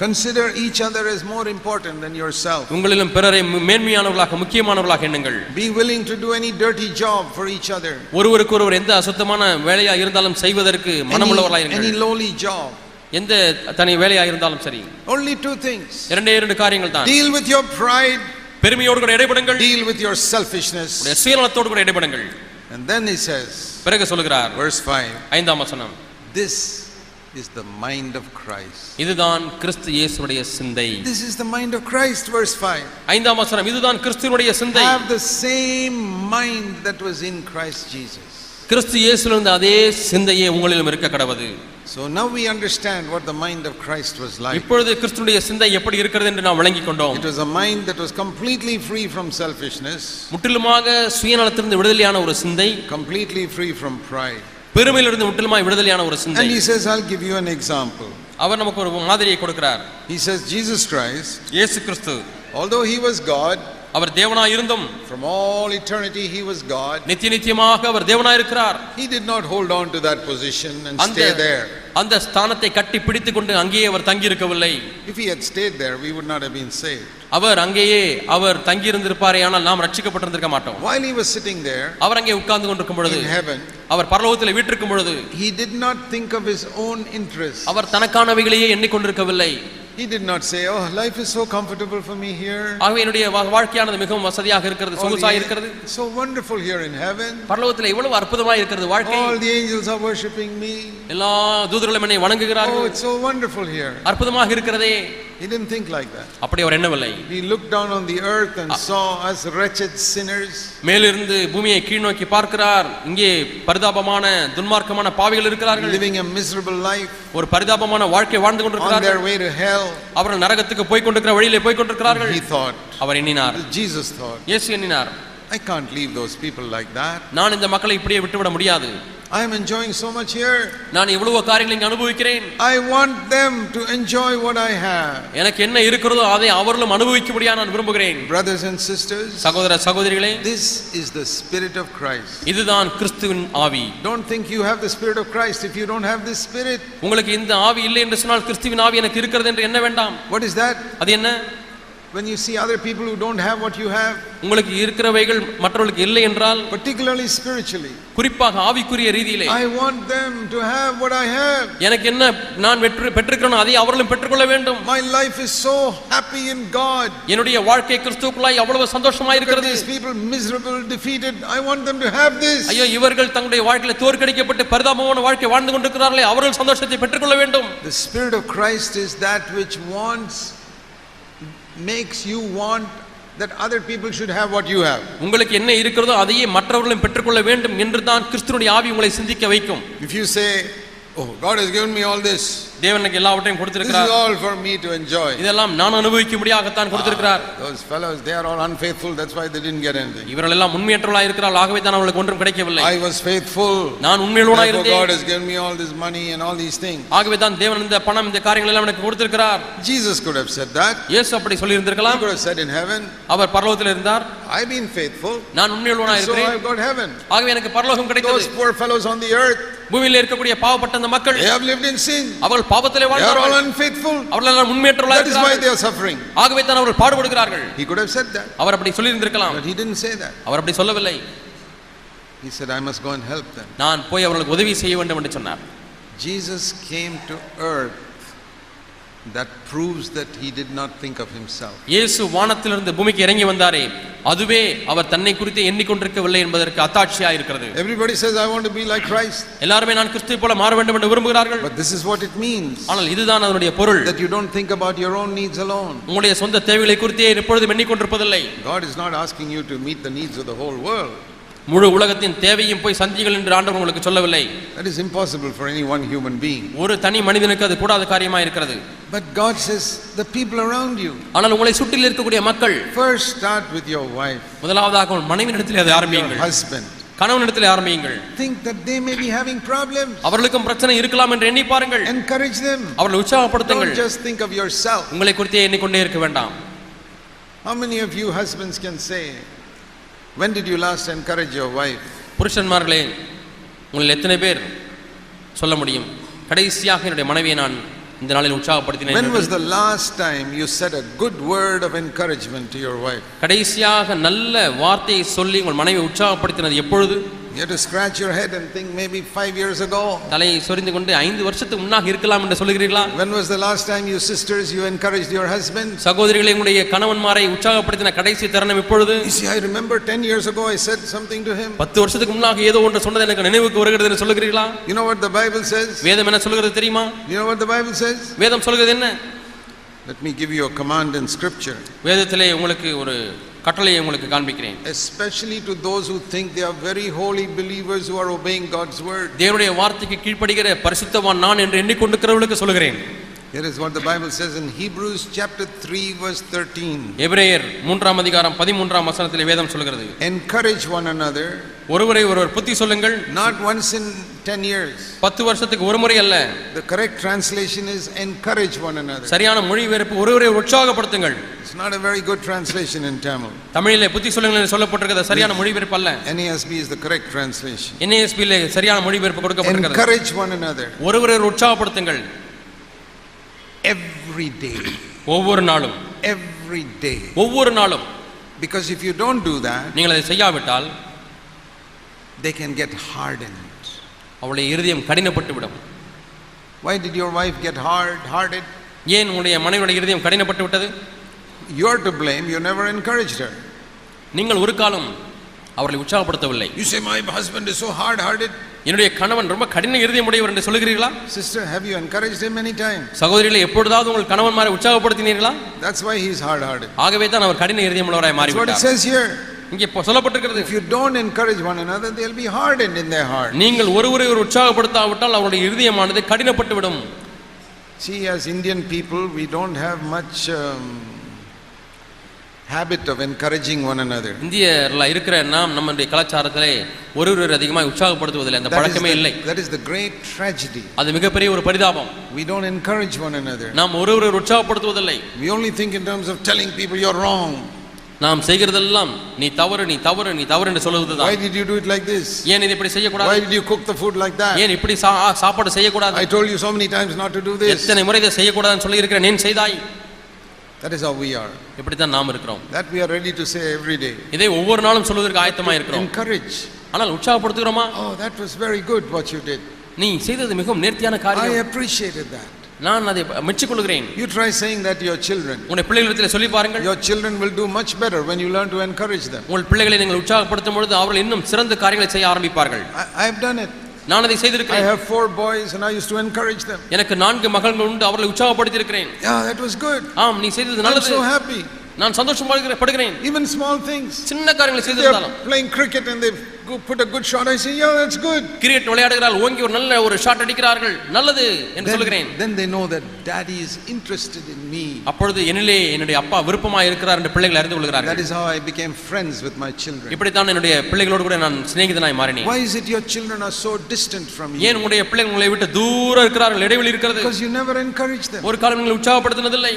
Consider each other as more important than yourself. உங்களிலும் பிறரை மேன்மையானவர்களாக முக்கியமானவர்களாக எண்ணுங்கள். Be willing to do any dirty job for each other. ஒருவருக்கொருவர் எந்த அசுத்தமான வேலையா இருந்தாலும் செய்வதற்கு மனமுள்ளவர்களாக இருங்கள். Any lowly job. எந்த தனி வேலையா இருந்தாலும் சரி. Only two things. இரண்டு காரியங்கள் தான். Deal with your pride. பெருமையோடு கூட இடைபடுங்கள். Deal with your selfishness. உங்களுடைய சுயநலத்தோடு கூட இடைபடுங்கள். And then he says, பிறகு சொல்கிறார், verse 5, 5ஆம் வசனம், this is the mind of Christ. இதுதான் கிறிஸ்து இயேசுவுடைய சிந்தை. This is the mind of Christ, verse 5. 5ஆம் வசனம், இதுதான் கிறிஸ்துவினுடைய சிந்தை. Have the same mind that was in Christ Jesus. கிறிஸ்து இயேசுவில் இருந்த அதே சிந்தையே உங்களிலும் இருக்க கடவது. So now we understand what the mind of Christ was like. இப்பொழுது கிறிஸ்துவினுடைய சிந்தை எப்படி இருக்கிறது என்று நாம் விளங்கிக் கொண்டோம். It was a mind that was completely free from selfishness. முற்றிலுமாக சுயநலத்திலிருந்து விடுதலையான ஒரு சிந்தை. Completely free from pride. பெருமையிலிருந்து முற்றிலுமாய் விடுதலையான ஒரு சிந்தை. And he says, I'll give you an example. அவர் நமக்கு ஒரு மாதிரியை கொடுக்கிறார். He says, Jesus Christ, இயேசு கிறிஸ்து, although he was God, அவர் தேவனாய் இருந்தும், from all eternity he was God, நித்தியமாக அவர் தேவனாய் இருக்கிறார். he did not hold on to that position and stay there. அந்த ஸ்தானத்தை கட்டி பிடித்துக்கொண்டு அங்கேயே அவர் தங்கி இருக்கவில்லை. If he had stayed there, we would not have been saved. அவர் அங்கேயே அவர் தங்கி இருந்திருப்பாரே, ஆனால் நாம் ரட்சிக்கப்பட்டிருந்திருக்க மாட்டோம். While he was sitting there, அவர் அங்கே உட்கார்ந்து கொண்டிருக்கும் பொழுது, in heaven, அவர் பரலோகத்தில் வீற்றிருக்கும் பொழுது, he did not think of his own interests. Our தனக்கானவைகளையே எண்ணிக்கொண்டிருக்கவில்லை. He did not say, oh, life is so comfortable for me here. ஆகவே என்னுடைய வாழ்க்கையானது மிகவும் வசதியாக இருக்கிறது, சொகுசாக இருக்கிறது, so wonderful here in heaven. பரலோகத்தில் இவ்வளவு அற்புதமாக இருக்கிறது வாழ்க்கை. All the angels are worshiping me. எல்லா தூதர்களும் என்னை வணங்குகிறார்கள். Oh, it's so wonderful here. அற்புதமாக இருக்கிறதே. He didn't think like that. அப்படி அவர் எண்ணவில்லை. He looked down on the earth and saw us wretched sinners. மேலிருந்து பூமியை கீழ் நோக்கி பார்க்கிறார். இங்கே பரிதாபமான துன்மார்க்கமான பாவிகள் இருக்கிறார்கள். Living a miserable life. ஒரு பரிதாபமான வாழ்க்கை வாழ்ந்து கொண்டிருக்கிறார்கள். On their way to hell. அவர்கள் நரகத்துக்கு போய் கொண்டிருக்கிற வழியிலே போய் கொண்டிருக்கிறார்கள். He thought. அவர் எண்ணினார். Jesus thought. இயேசு எண்ணினார். I can't leave those people like that. நான் இந்த மக்களை இப்படியே விட்டுவிட முடியாது. I am enjoying so much here. நான் இவ்வளவு காரியங்களை இங்கே அனுபவிக்கிறேன். I want them to enjoy what I have. எனக்கு என்ன இருக்கிறதோ அதை அவர்களும் அனுபவிக்கும்படியாக நான் விரும்புகிறேன். Brothers and sisters, சகோதர சகோதரிகளே, this is the spirit of Christ. இதுதான் கிறிஸ்துவின் ஆவி. Don't think you have the spirit of Christ if you don't have this spirit. உங்களுக்கு இந்த ஆவி இல்லை என்று சொன்னால் கிறிஸ்துவின் ஆவி எனக்கு இருக்கிறது என்று எண்ண வேண்டாம். What is that? அது என்ன? when you see other people who don't have what you have, உங்களுக்கு இருக்கிறவைகள் மற்றவர்களுக்கு இல்லை என்றால், particularly spiritually, குறிப்பாக ஆவிக்குரிய ரீதியிலே, I want them to have what I have. எனக்கு என்ன நான் பெற்றிருக்கிறேனோ அதை அவர்களும் பெற்றுக்கொள்ள வேண்டும். My life is so happy in God. என்னுடைய வாழ்க்கை கிறிஸ்துவுக்குள்ளாய் அவ்வளவு சந்தோஷமாய் இருக்கிறது. These people miserable, defeated, I want them to have this. ஐயோ, இவர்கள் தங்களுடைய வாழ்க்கையில தோற்கடிக்கப்பட்டு பரிதாபமான வாழ்க்கை வாழ்ந்து கொண்டிருக்கிறார்களே, அவர்கள் சந்தோஷத்தை பெற்றுக்கொள்ள வேண்டும். The Spirit of Christ is that which makes you want that other people should have what you have. உங்களுக்கு என்ன இருக்கிறதோ அதையே மற்றவர்களும் பெற்றுக்கொள்ள வேண்டும் என்று தான் கிறிஸ்துவினுடைய ஆவி உங்களை சிந்திக்க வைக்கும். If you say, oh, God has given me all this, தேவன் எனக்கு எல்லாவற்றையும் கொடுத்திருக்கிறார், this is all for me to enjoy, இதெல்லாம் நான் அனுபவிக்கும்படியாகத்தான் கொடுத்திருக்கிறார். Those fellows, they are all unfaithful, that's why they didn't get anything. இவர்கள் எல்லாம் உண்மையற்றவர்களாக இருக்கிறார்கள், ஆகவே தான் அவர்களுக்கு ஒன்றும் கிடைக்கவில்லை. I was faithful, நான் உண்மையுள்ளவனாக இருந்தேன், God has given me all this money and all these things. ஆகவே தான் தேவன் இந்த பணம் இந்த காரியங்கள் எல்லாம் எனக்கு கொடுத்திருக்கிறார். Jesus could have said that. இயேசு அப்படி சொல்லி இருந்திருக்கலாம். He could have said in heaven, அவர் பரலோகத்தில் இருந்தார், I've been faithful, நான் உண்மையுள்ளவனாக so இருக்கிறேன், I've got heaven. ஆகவே எனக்கு பரலோகம் கிடைத்தது. Those poor fellows on the earth, பூமியில் இருக்கக்கூடிய பாவப்பட்ட அந்த மக்கள், they have lived in sin, அவர்கள் பாவத்திலே they are all வாழ்ந்தார்கள், unfaithful, அவர்கள் எல்லாம் உண்மையற்றவர்களாக that is why they இருக்கிறார்கள், are suffering. ஆகவே தான் அவர்கள் பாடுபடுகிறார்கள். He could have said that, அவர் அப்படி சொல்லி இருந்திருக்கலாம், but he didn't say that. அவர் அப்படி சொல்லவில்லை. He said, I must go and help them. நான் போய் அவர்களுக்கு உதவி செய்ய வேண்டும் என்று சொன்னார். Jesus came to earth. That proves that he did not think of himself. இயேசு வானத்திலிருந்து பூமிக்கு இறங்கி வந்தாரே, அதுவே அவர் தன்னை குறித்து எண்ணிக்கொண்டிருக்கவில்லை என்பதற்கு அத்தாட்சியாக இருக்கிறது. Everybody says, I want to be like Christ. எல்லாரும் நான் கிறிஸ்துவை போல மாற வேண்டும் என்று விரும்புகிறார்கள். But this is what it means. ஆனால் இதுதான் அதனுடைய பொருள். That you don't think about your own needs alone. உங்களுடைய சொந்த தேவைகளை குறித்தே எப்பொழுதும் எண்ணிக்கொண்டிருப்பதில்லை. God is not asking you to meet the needs of the whole world. முழு உலகத்தின் தேவையும் போய் சந்திகள் என்று ஆண்டவர் உங்களுக்கு சொல்லவில்லை. That is impossible for any one human being. ஒரு தனி மனிதனுக்கு அது கூடாத காரியமாக இருக்கிறது. But God says, the people around you. ஆனால் உங்களை சுற்றில் இருக்கக்கூடிய மக்கள், first start with your wife. முதலாவதாக உன் மனைவியிடத்தில் அதை ஆரம்பியுங்கள். Husband. கணவனிடத்தில் ஆரம்பியுங்கள். Think that they may be having problems. அவர்களுக்கும் பிரச்சனை இருக்கலாம் என்று எண்ணி பாருங்கள். Encourage them. அவர்களை உற்சாகப்படுத்துங்கள். Don't just think of yourself. உங்களை குறித்தே எண்ணிக்கொண்டே இருக்க வேண்டாம். How many of you husbands can say, when did you last encourage your wife? புருஷன்மார்களே, உங்கள் எத்தனை பேர் சொல்ல முடியும், கடைசியாக என்னுடைய மனைவியை நான் இந்த நாளில் உற்சாகப்படுத்தினேன்? When was the last time you said a good word of encouragement to your wife? கடைசியாக நல்ல வார்த்தையை சொல்லி உங்கள் மனைவியை உற்சாகப்படுத்தினது எப்பொழுது? You have to scratch your head and think maybe 5 years ago. தலையை சொரிந்து கொண்டு 5 வருஷத்துக்கு முன்னாக இருக்கலாம் என்று சொல்கிறீர்களா? When was the last time you sisters you encouraged your husband? சகோதரிகளே, உங்களுடைய கணவன்மாரை உற்சாகப்படுத்தின கடைசி தருணம் எப்பொழுது? You see, I remember 10 years ago I said something to him. 10 வருஷத்துக்கு முன்னாக ஏதோ ஒன்று சொன்னது எனக்கு நினைவுக்கு வருகிறது என்று சொல்கிறீர்களா? You know what the Bible says? வேதம் என்ன சொல்கிறது தெரியுமா? You know what the Bible says? வேதம் சொல்கிறது என்ன? Let me give you a command in scripture. வேதத்திலே உங்களுக்கு ஒரு கட்டளையை உங்களுக்கு காண்பிக்கிறேன். Especially to those who think they are very holy believers who are obeying God's word. தேவனுடைய வார்த்தைக்கு கீழ்ப்படிகிற பரிசுத்தவான் நான் என்று எண்ணிக்கொண்டிருக்கிறவர்களுக்கு சொல்கிறேன். Here is what the Bible says in Hebrews chapter 3 verse 13. எபிரேயர் 3ஆம் அதிகாரம் 13ஆம் வசனத்திலே வேதம் சொல்கிறது, Encourage one another. ஒருவரை ஒருவர் புத்தி சொல்லுங்கள். Not once in 10 years. 10 வருஷத்துக்கு ஒரு முறை அல்ல. The correct translation is encourage one another. சரியான மொழிபெயர்ப்பு ஒருவரை உற்சாகப்படுத்துங்கள். It's not a very good translation in Tamil. தமிழிலே புத்தி சொல்லுங்கள் என்று சொல்லப்பட்டிருக்கிறது, சரியான மொழிபெயர்ப்பு அல்ல. NASB is the correct translation. NASB லே சரியான மொழிபெயர்ப்பு கொடுக்கப்பட்டிருக்கிறது. Encourage one another. ஒருவரை உற்சாகப்படுத்துங்கள். Every day. ஒவ்வொரு நாளும். Every day. ஒவ்வொரு நாளும். Because if you don't do that, நீங்கள் அதை செய்யாவிட்டால் they can get hardened. அவளுடைய இருதயம் கடினப்பட்டு விடும். Why did your wife get hearted? ஏன் உங்களுடைய மனைவியுடைய இருதயம் கடினப்பட்டு விட்டது? You are to blame. You never encouraged her. நீங்கள் ஒரு காலம் அவர்களை உற்சாகப்படுத்தவில்லை. You say my husband is so hard-hearted. என்னுடைய கணவன் ரொம்ப கடின இருதயம் உடையவர் என்று சொல்கிறீர்களா? Sister, have you encouraged him many times? சகோதரிகளே, எப்பொழுதாவது உங்கள் கணவன்மாரை உற்சாகப்படுத்தினீர்களா? That's why he is hard-hearted. ஆகவே தான் அவர் கடின இருதயம் உள்ளவராய் மாறிவிட்டார். That's what it says here. இங்கே சொல்லப்பட்டிருக்கிறது, if you don't encourage one another, they'll be hardened in their heart. நீங்கள் ஒருவரை ஒரு உற்சாகப்படுத்தாவிட்டால் அவருடைய இருதயமானது கடினப்பட்டு விடும். See, as Indian people, we don't have much habit of encouraging one another. இந்தியர்ல இருக்கிற நாம் நம்முடைய கலாச்சாரத்திலே ஒருவரை அதிகமாக உற்சாகப்படுத்துவதில்லை, அந்த பழக்கமே இல்லை. That is the great tragedy. அது மிகப்பெரிய ஒரு பரிதாபம். We don't encourage one another. நாம் ஒருவரை உற்சாகப்படுத்துவதில்லை. We only think in terms of telling people you're wrong. நாம் செய்கிறதெல்லாம் நீ தவறு நீ தவறு நீ தவறு என்று சொல்வதுதான். Why did you do it like this? ஏன் இது இப்படி செய்ய கூடாது? Why did you cook the food like that? ஏன் இப்படி சாப்பாடு செய்ய கூடாது? I told you so many times not to do this. எத்தனை முறை இதை செய்ய கூடாதுன்னு சொல்லி இருக்கிறேன், ஏன் செய்தாய்? That is how we are. இப்படி தான் நாம் இருக்கிறோம். That we are ready to say every day. இதை ஒவ்வொரு நாளும் சொல்வதற்கு ஆயத்தமாக இருக்கிறோம். Encourage. ஆனால் உற்சாகப்படுத்துகிறோமா? Oh, that was very good what you did. நீ செய்தது மிகவும் நேர்த்தியான I காரியம். appreciated that. நான் அதை மெச்சிக்கொள்கிறேன். You try saying that to your children. உங்கள் பிள்ளைகளிடத்தில் சொல்லி பாருங்கள். Your children will do much better when you learn to encourage them. உங்கள் பிள்ளைகளை நீங்கள் உற்சாகப்படுத்தும் பொழுது அவர்கள் இன்னும் சிறந்த காரியங்களை செய்ய ஆரம்பிப்பார்கள். I have done it. நான் அதை I செய்திருக்கிறேன். have 4 boys and I used to encourage them. எனக்கு 4 மகள்கள் உண்டு, அவர்களை உற்சாகப்படுத்தி இருக்கிறேன். Yeah, that was good. ஆம், நீ செய்தது I'm நல்லது. so happy. நான் சந்தோஷப்படுகிறேன். Even small things. சின்ன காரியங்களை They செய்திருந்தாலும் are playing cricket and they put a good shot. I say, yeah, that's good. Cricket விளையாடுகிறார்கள், ஓங்கி ஒரு நல்ல ஒரு ஷாட் அடிக்கிறார்கள், நல்லது என்று சொல்கிறேன். Then they know that daddy is interested in me. அப்பொழுது என்னிலே என்னுடைய அப்பா விருப்பமாக இருக்கிறார் என்று பிள்ளைகள் அறிந்து கொள்கிறார்கள். That is how I became friends with my children. இப்படி தான் என்னுடைய பிள்ளைகளோடு கூட நான் சிநேகிதனாய் மாறினேன். Why is it your children are so distant from you? ஏன் உங்களுடைய பிள்ளைகள் உங்களை விட்டு தூரம் இருக்கிறார்கள், இடைவெளி இருக்கிறது? Because you never encourage them. ஒரு காலம் நீங்கள் உற்சாகப்படுத்தினதில்லை.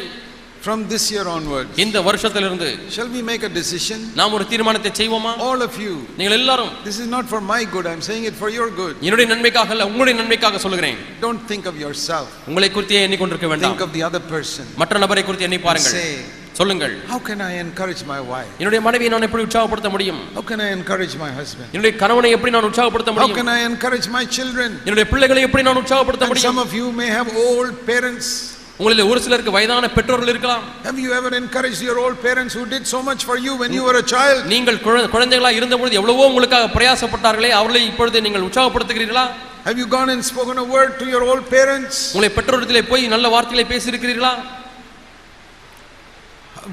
From this year onwards, இந்த வருஷத்திலிருந்து shall we make a decision? நாம் ஒரு தீர்மானத்தை செய்வோமா? All of you. நீங்கள் எல்லாரும். This is not for my good. I'm saying it for your good. என்னுடைய நன்மைக்காக அல்ல, உங்களுடைய நன்மைக்காக சொல்கிறேன். Don't think of yourself. உங்களை குறித்தே எண்ணிக்கொண்டிருக்க வேண்டாம். Think of the other person. மற்ற நபரை குறித்து எண்ணி பாருங்கள். Say, சொல்லுங்கள், how can I encourage my wife? என்னுடைய மனைவியை நான் எப்படி உற்சாகப்படுத்த முடியும்? How can I encourage my husband? என்னுடைய கணவனை எப்படி நான் உற்சாகப்படுத்த How முடியும்? can I encourage my children? என்னுடைய பிள்ளைகளை எப்படி நான் உற்சாகப்படுத்த And முடியும்? some of you may have old parents. உங்களில் ஒரு சிலருக்கு வயதான பெற்றோர்கள் இருக்கலாம். Have you ever encouraged your old parents who did so much for you when you were a child? நீங்கள் குழந்தைகளாக இருந்தபொழுது எவ்வளவோ உங்களுக்காக பிரயாசப்பட்டார்களே, அவர்களை இப்பொழுது நீங்கள் உற்சாகப்படுத்துகிறீர்களா? Have you gone and spoken a word to your old parents? உங்களை பெற்றோரிடத்திலே போய் நல்ல வார்த்தைகளை பேசி இருக்கிறீர்களா?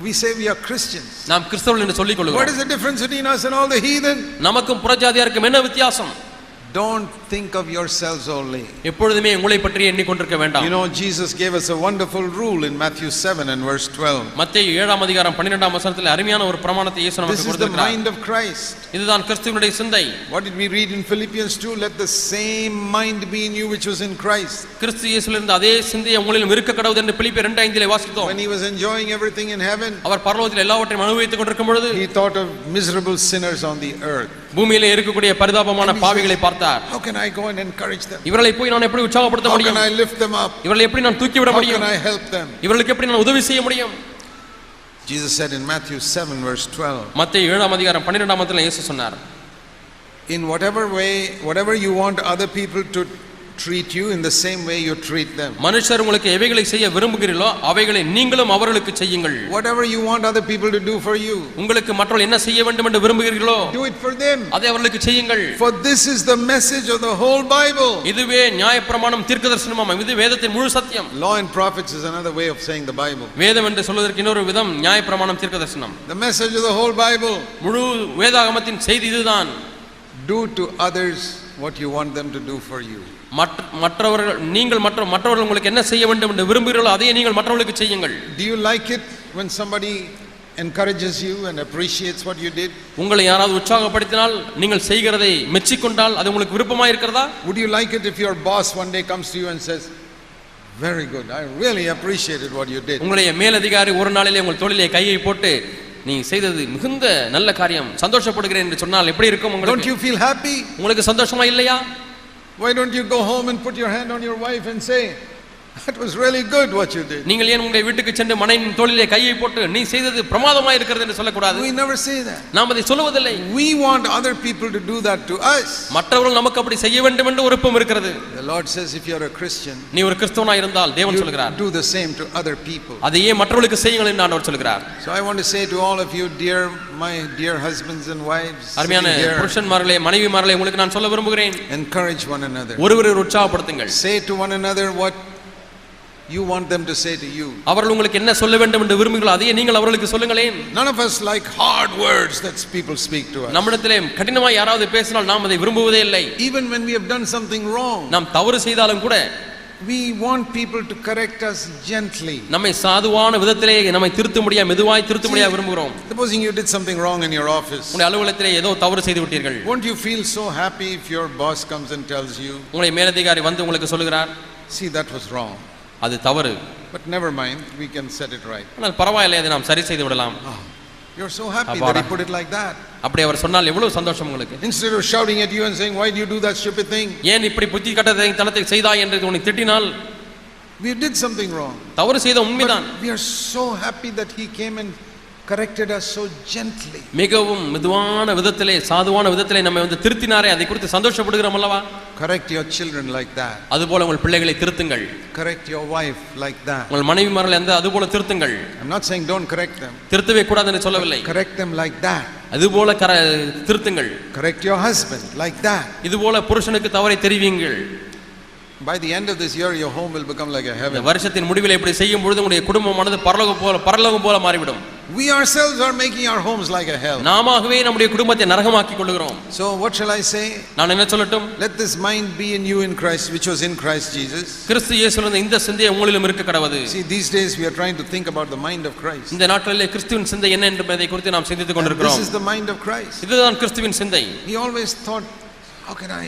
We say we are Christians. நாம் கிறிஸ்தவர்கள் என்று சொல்லிக் What கொள்கிறோம். is the difference between us and all the heathen? நமக்கும் புறஜாதியாருக்கும் என்ன வித்தியாசம்? Don't think of yourselves only. எப்பொழுதுமே உங்களை பற்றி எண்ணிக்கொண்டிருக்க வேண்டாம். You know, Jesus gave us a wonderful rule in Matthew 7 and verse 12. மத்தேயு 7 அதிகாரம் 12 வசனத்தில் அருமையான ஒரு பிரமாணத்தை இயேசு நமக்கு This is the கொடுத்திருக்கிறார். mind of Christ. இதுதான் கிறிஸ்துவினுடைய சிந்தை. What did we read in Philippians 2? Let the same mind be in you which was in Christ. கிறிஸ்து இயேசுவில் இருந்த அதே சிந்தை உங்களிலும் இருக்க கடவுது என்று பிலிப்பியர் 2:5 வாசித்தோம். When he was enjoying everything in heaven, அவர் பரலோகத்தில் எல்லாவற்றையும் அனுபவித்துக் கொண்டிருக்கும் பொழுது he thought of miserable sinners on the earth. பூமியிலே இருக்கக்கூடிய பரிதாபமான பாவிகளை பார்த்தார். How can I go and encourage them? இவர்களை போய் நான் எப்படி உற்சாகப்படுத்த How முடியும்? can I lift them up? இவர்களை எப்படி நான் தூக்கி விட How முடியும்? can I help them? இவர்களுக்கு எப்படி நான் உதவி செய்ய முடியும்? Jesus said in Matthew 7 verse 12, மத்தேயு 7 அதிகாரம் 12 வசனத்தில் இயேசு சொன்னார், in whatever way, whatever you want other people to treat you, in the same way you treat them. மனுஷர் உங்களுக்கு எவைகளை செய்ய விரும்புகிறீர்களோ அவைகளை நீங்களும் அவர்களுக்கு செய்யுங்கள். Whatever you want other people to do for you, உங்களுக்கு மற்றவர்கள் என்ன செய்ய வேண்டும் என்று விரும்புகிறீர்களோ do it for them. அதை அவர்களுக்கு செய்யுங்கள். For this is the message of the whole Bible. இதுவே நியாயப்பிரமாணம் தீர்க்கதரிசனமாம். இது வேதத்தின் முழு சத்தியம். Law and prophets is another way of saying the Bible. வேதம் என்று சொல்வதற்கு இன்னொரு விதம் நியாயப்பிரமாணம் தீர்க்கதரிசனம். The message of the whole Bible. முழு வேதாகமத்தின் செய்தி இதுதான். Do to others what you want them to do for you. மற்றவர்கள் நீங்கள் மற்றவர்கள் உங்களுக்கு என்ன செய்ய வேண்டும் என்று விரும்புகிறீர்களோ அதையே நீங்கள் மற்றவர்களுக்கு செய்யுங்கள். Do you like it when somebody encourages you and appreciates what you did? உங்களை யாராவது உற்சாகப்படுத்தினால் நீங்கள் செய்கிறதை மெச்சிக்கொண்டால் அது உங்களுக்கு விருப்பமாக இருக்கிறதா? Would you like it if your boss one day comes to you and says, very good, I really appreciated what you did? உங்களுடைய மேலதிகாரி ஒரு நாளிலே உங்கள் தோளிலே கையை போட்டு நீ செய்தது மிகுந்த நல்ல காரியம், சந்தோஷப்படுகிறேன் என்று சொன்னால் எப்படி இருக்கும் உங்களுக்கு? Don't you feel happy? உங்களுக்கு சந்தோஷமா இல்லையா? Why don't you go home and put your hand on your wife and say, that was really good what you did? நீங்கள் ஏன் உங்கள் வீட்டுக்கு சென்று மனைவியின் தோளிலே கையை போட்டு நீ செய்தது பிரமாதமா இருக்கிறது என்று சொல்லக்கூடாது? We never say that. நாம் அதை சொல்லுவதில்லை. We want other people to do that to us. மற்றவர்கள் நமக்கு அப்படி செய்ய வேண்டும் என்று விருப்பம் இருக்கிறது. The Lord says if you are a Christian, நீ ஒரு கிறிஸ்தவனாய் இருந்தால் தேவன் சொல்கிறார், do the same to other people. அதையே மற்றவர்களுக்கு செய்யுங்கள் என்று ஆண்டவர் சொல்கிறார். So I want to say to all of you, my dear husbands and wives, அருமையான புருஷன்மார்களே மனைவிமார்களே, உங்களுக்கு நான் சொல்ல விரும்புகிறேன், encourage one another. ஒருவரை உற்சாகப்படுத்துங்கள். Say to one another what you want them to say to you. அவர்கள் உங்களுக்கு என்ன சொல்ல வேண்டும் என்று விரும்புகிறீர்களோ அதையே நீங்கள் அவர்களுக்கு சொல்லுங்களேன். None of us like hard words that people speak to us. நம்மிடத்திலே கடினமாய் யாராவது பேசினால் நாம் அதை விரும்புவதே இல்லை. Even when we have done something wrong, நாம் தவறு செய்தாலும் கூட we want people to correct us gently. நம்மை சாதுவான விதத்திலே நம்மை திருத்தும்படியா மெதுவாய் திருத்தும்படியா விரும்புகிறோம். Supposing you did something wrong in your office, உங்களுடைய அலுவலகத்திலே ஏதோ தவறு செய்து விட்டீர்கள். won't you feel so happy if your boss comes and tells you, உங்களுடைய மேலதிகாரி வந்து உங்களுக்கு சொல்லுகிறார், see that was wrong, அது தவறு, but never mind, we can set it right. ஆனால் பரவாயில்லை, அதை நாம் சரி செய்து விடலாம். You're so happy that he put it like that. அப்படி அவர் சொன்னால் எவ்வளவு சந்தோஷம் உங்களுக்கு. Instead of shouting at you and saying, why do you do that stupid thing? ஏன் இப்படி புத்தி கட்டத்தை தனத்தை செய்தாய் என்று உன்னை திட்டினால், We did something wrong. தவறு செய்த உண்மைதான். We are so happy that he came and corrected us so gently. மிகவும் மெதுவான விதத்திலே சாதுவான விதத்திலே நம்மை வந்து திருத்தினாரே, அதை குறித்து சந்தோஷப்படுகிறோம் அல்லவா? Correct your children like that. அதுபோல உங்கள் பிள்ளைகளை திருத்துங்கள். Correct your wife like that. உங்கள் மனைவிமார்களை அந்த அதுபோல திருத்துங்கள். I'm not saying don't correct them. திருத்தவே கூடாது என்று சொல்லவில்லை. Correct them like that. அதுபோல திருத்துங்கள். Correct your husband like that. இதுபோல புருஷனுக்கு தவறை தெரிவியுங்கள். By the end of this year your home will become like a heaven. வருஷத்தின் முடிவில் இப்படி செய்யும் பொழுது உங்களுடைய குடும்பமானது பரலோகம் போல மாறிவிடும். We ourselves are making our homes like a hell. நாமாகவே நம்முடைய குடும்பத்தை நரகமாக்கிக் கொள்கிறோம். So what shall I say? நான் என்ன சொல்லட்டும்? Let this mind be in you in Christ, which was in Christ Jesus. கிறிஸ்து இயேசுவின் இந்த சிந்தை உங்களிலும் இருக்க கடவுது. See, these days we are trying to think about the mind of Christ. இந்த நாட்களிலே கிறிஸ்துவின் சிந்தை என்ன என்பதை குறித்து நாம் சிந்தித்துக் கொண்டிருக்கிறோம். This is the mind of Christ. இதுதான் கிறிஸ்துவின் சிந்தை. He always thought, how can I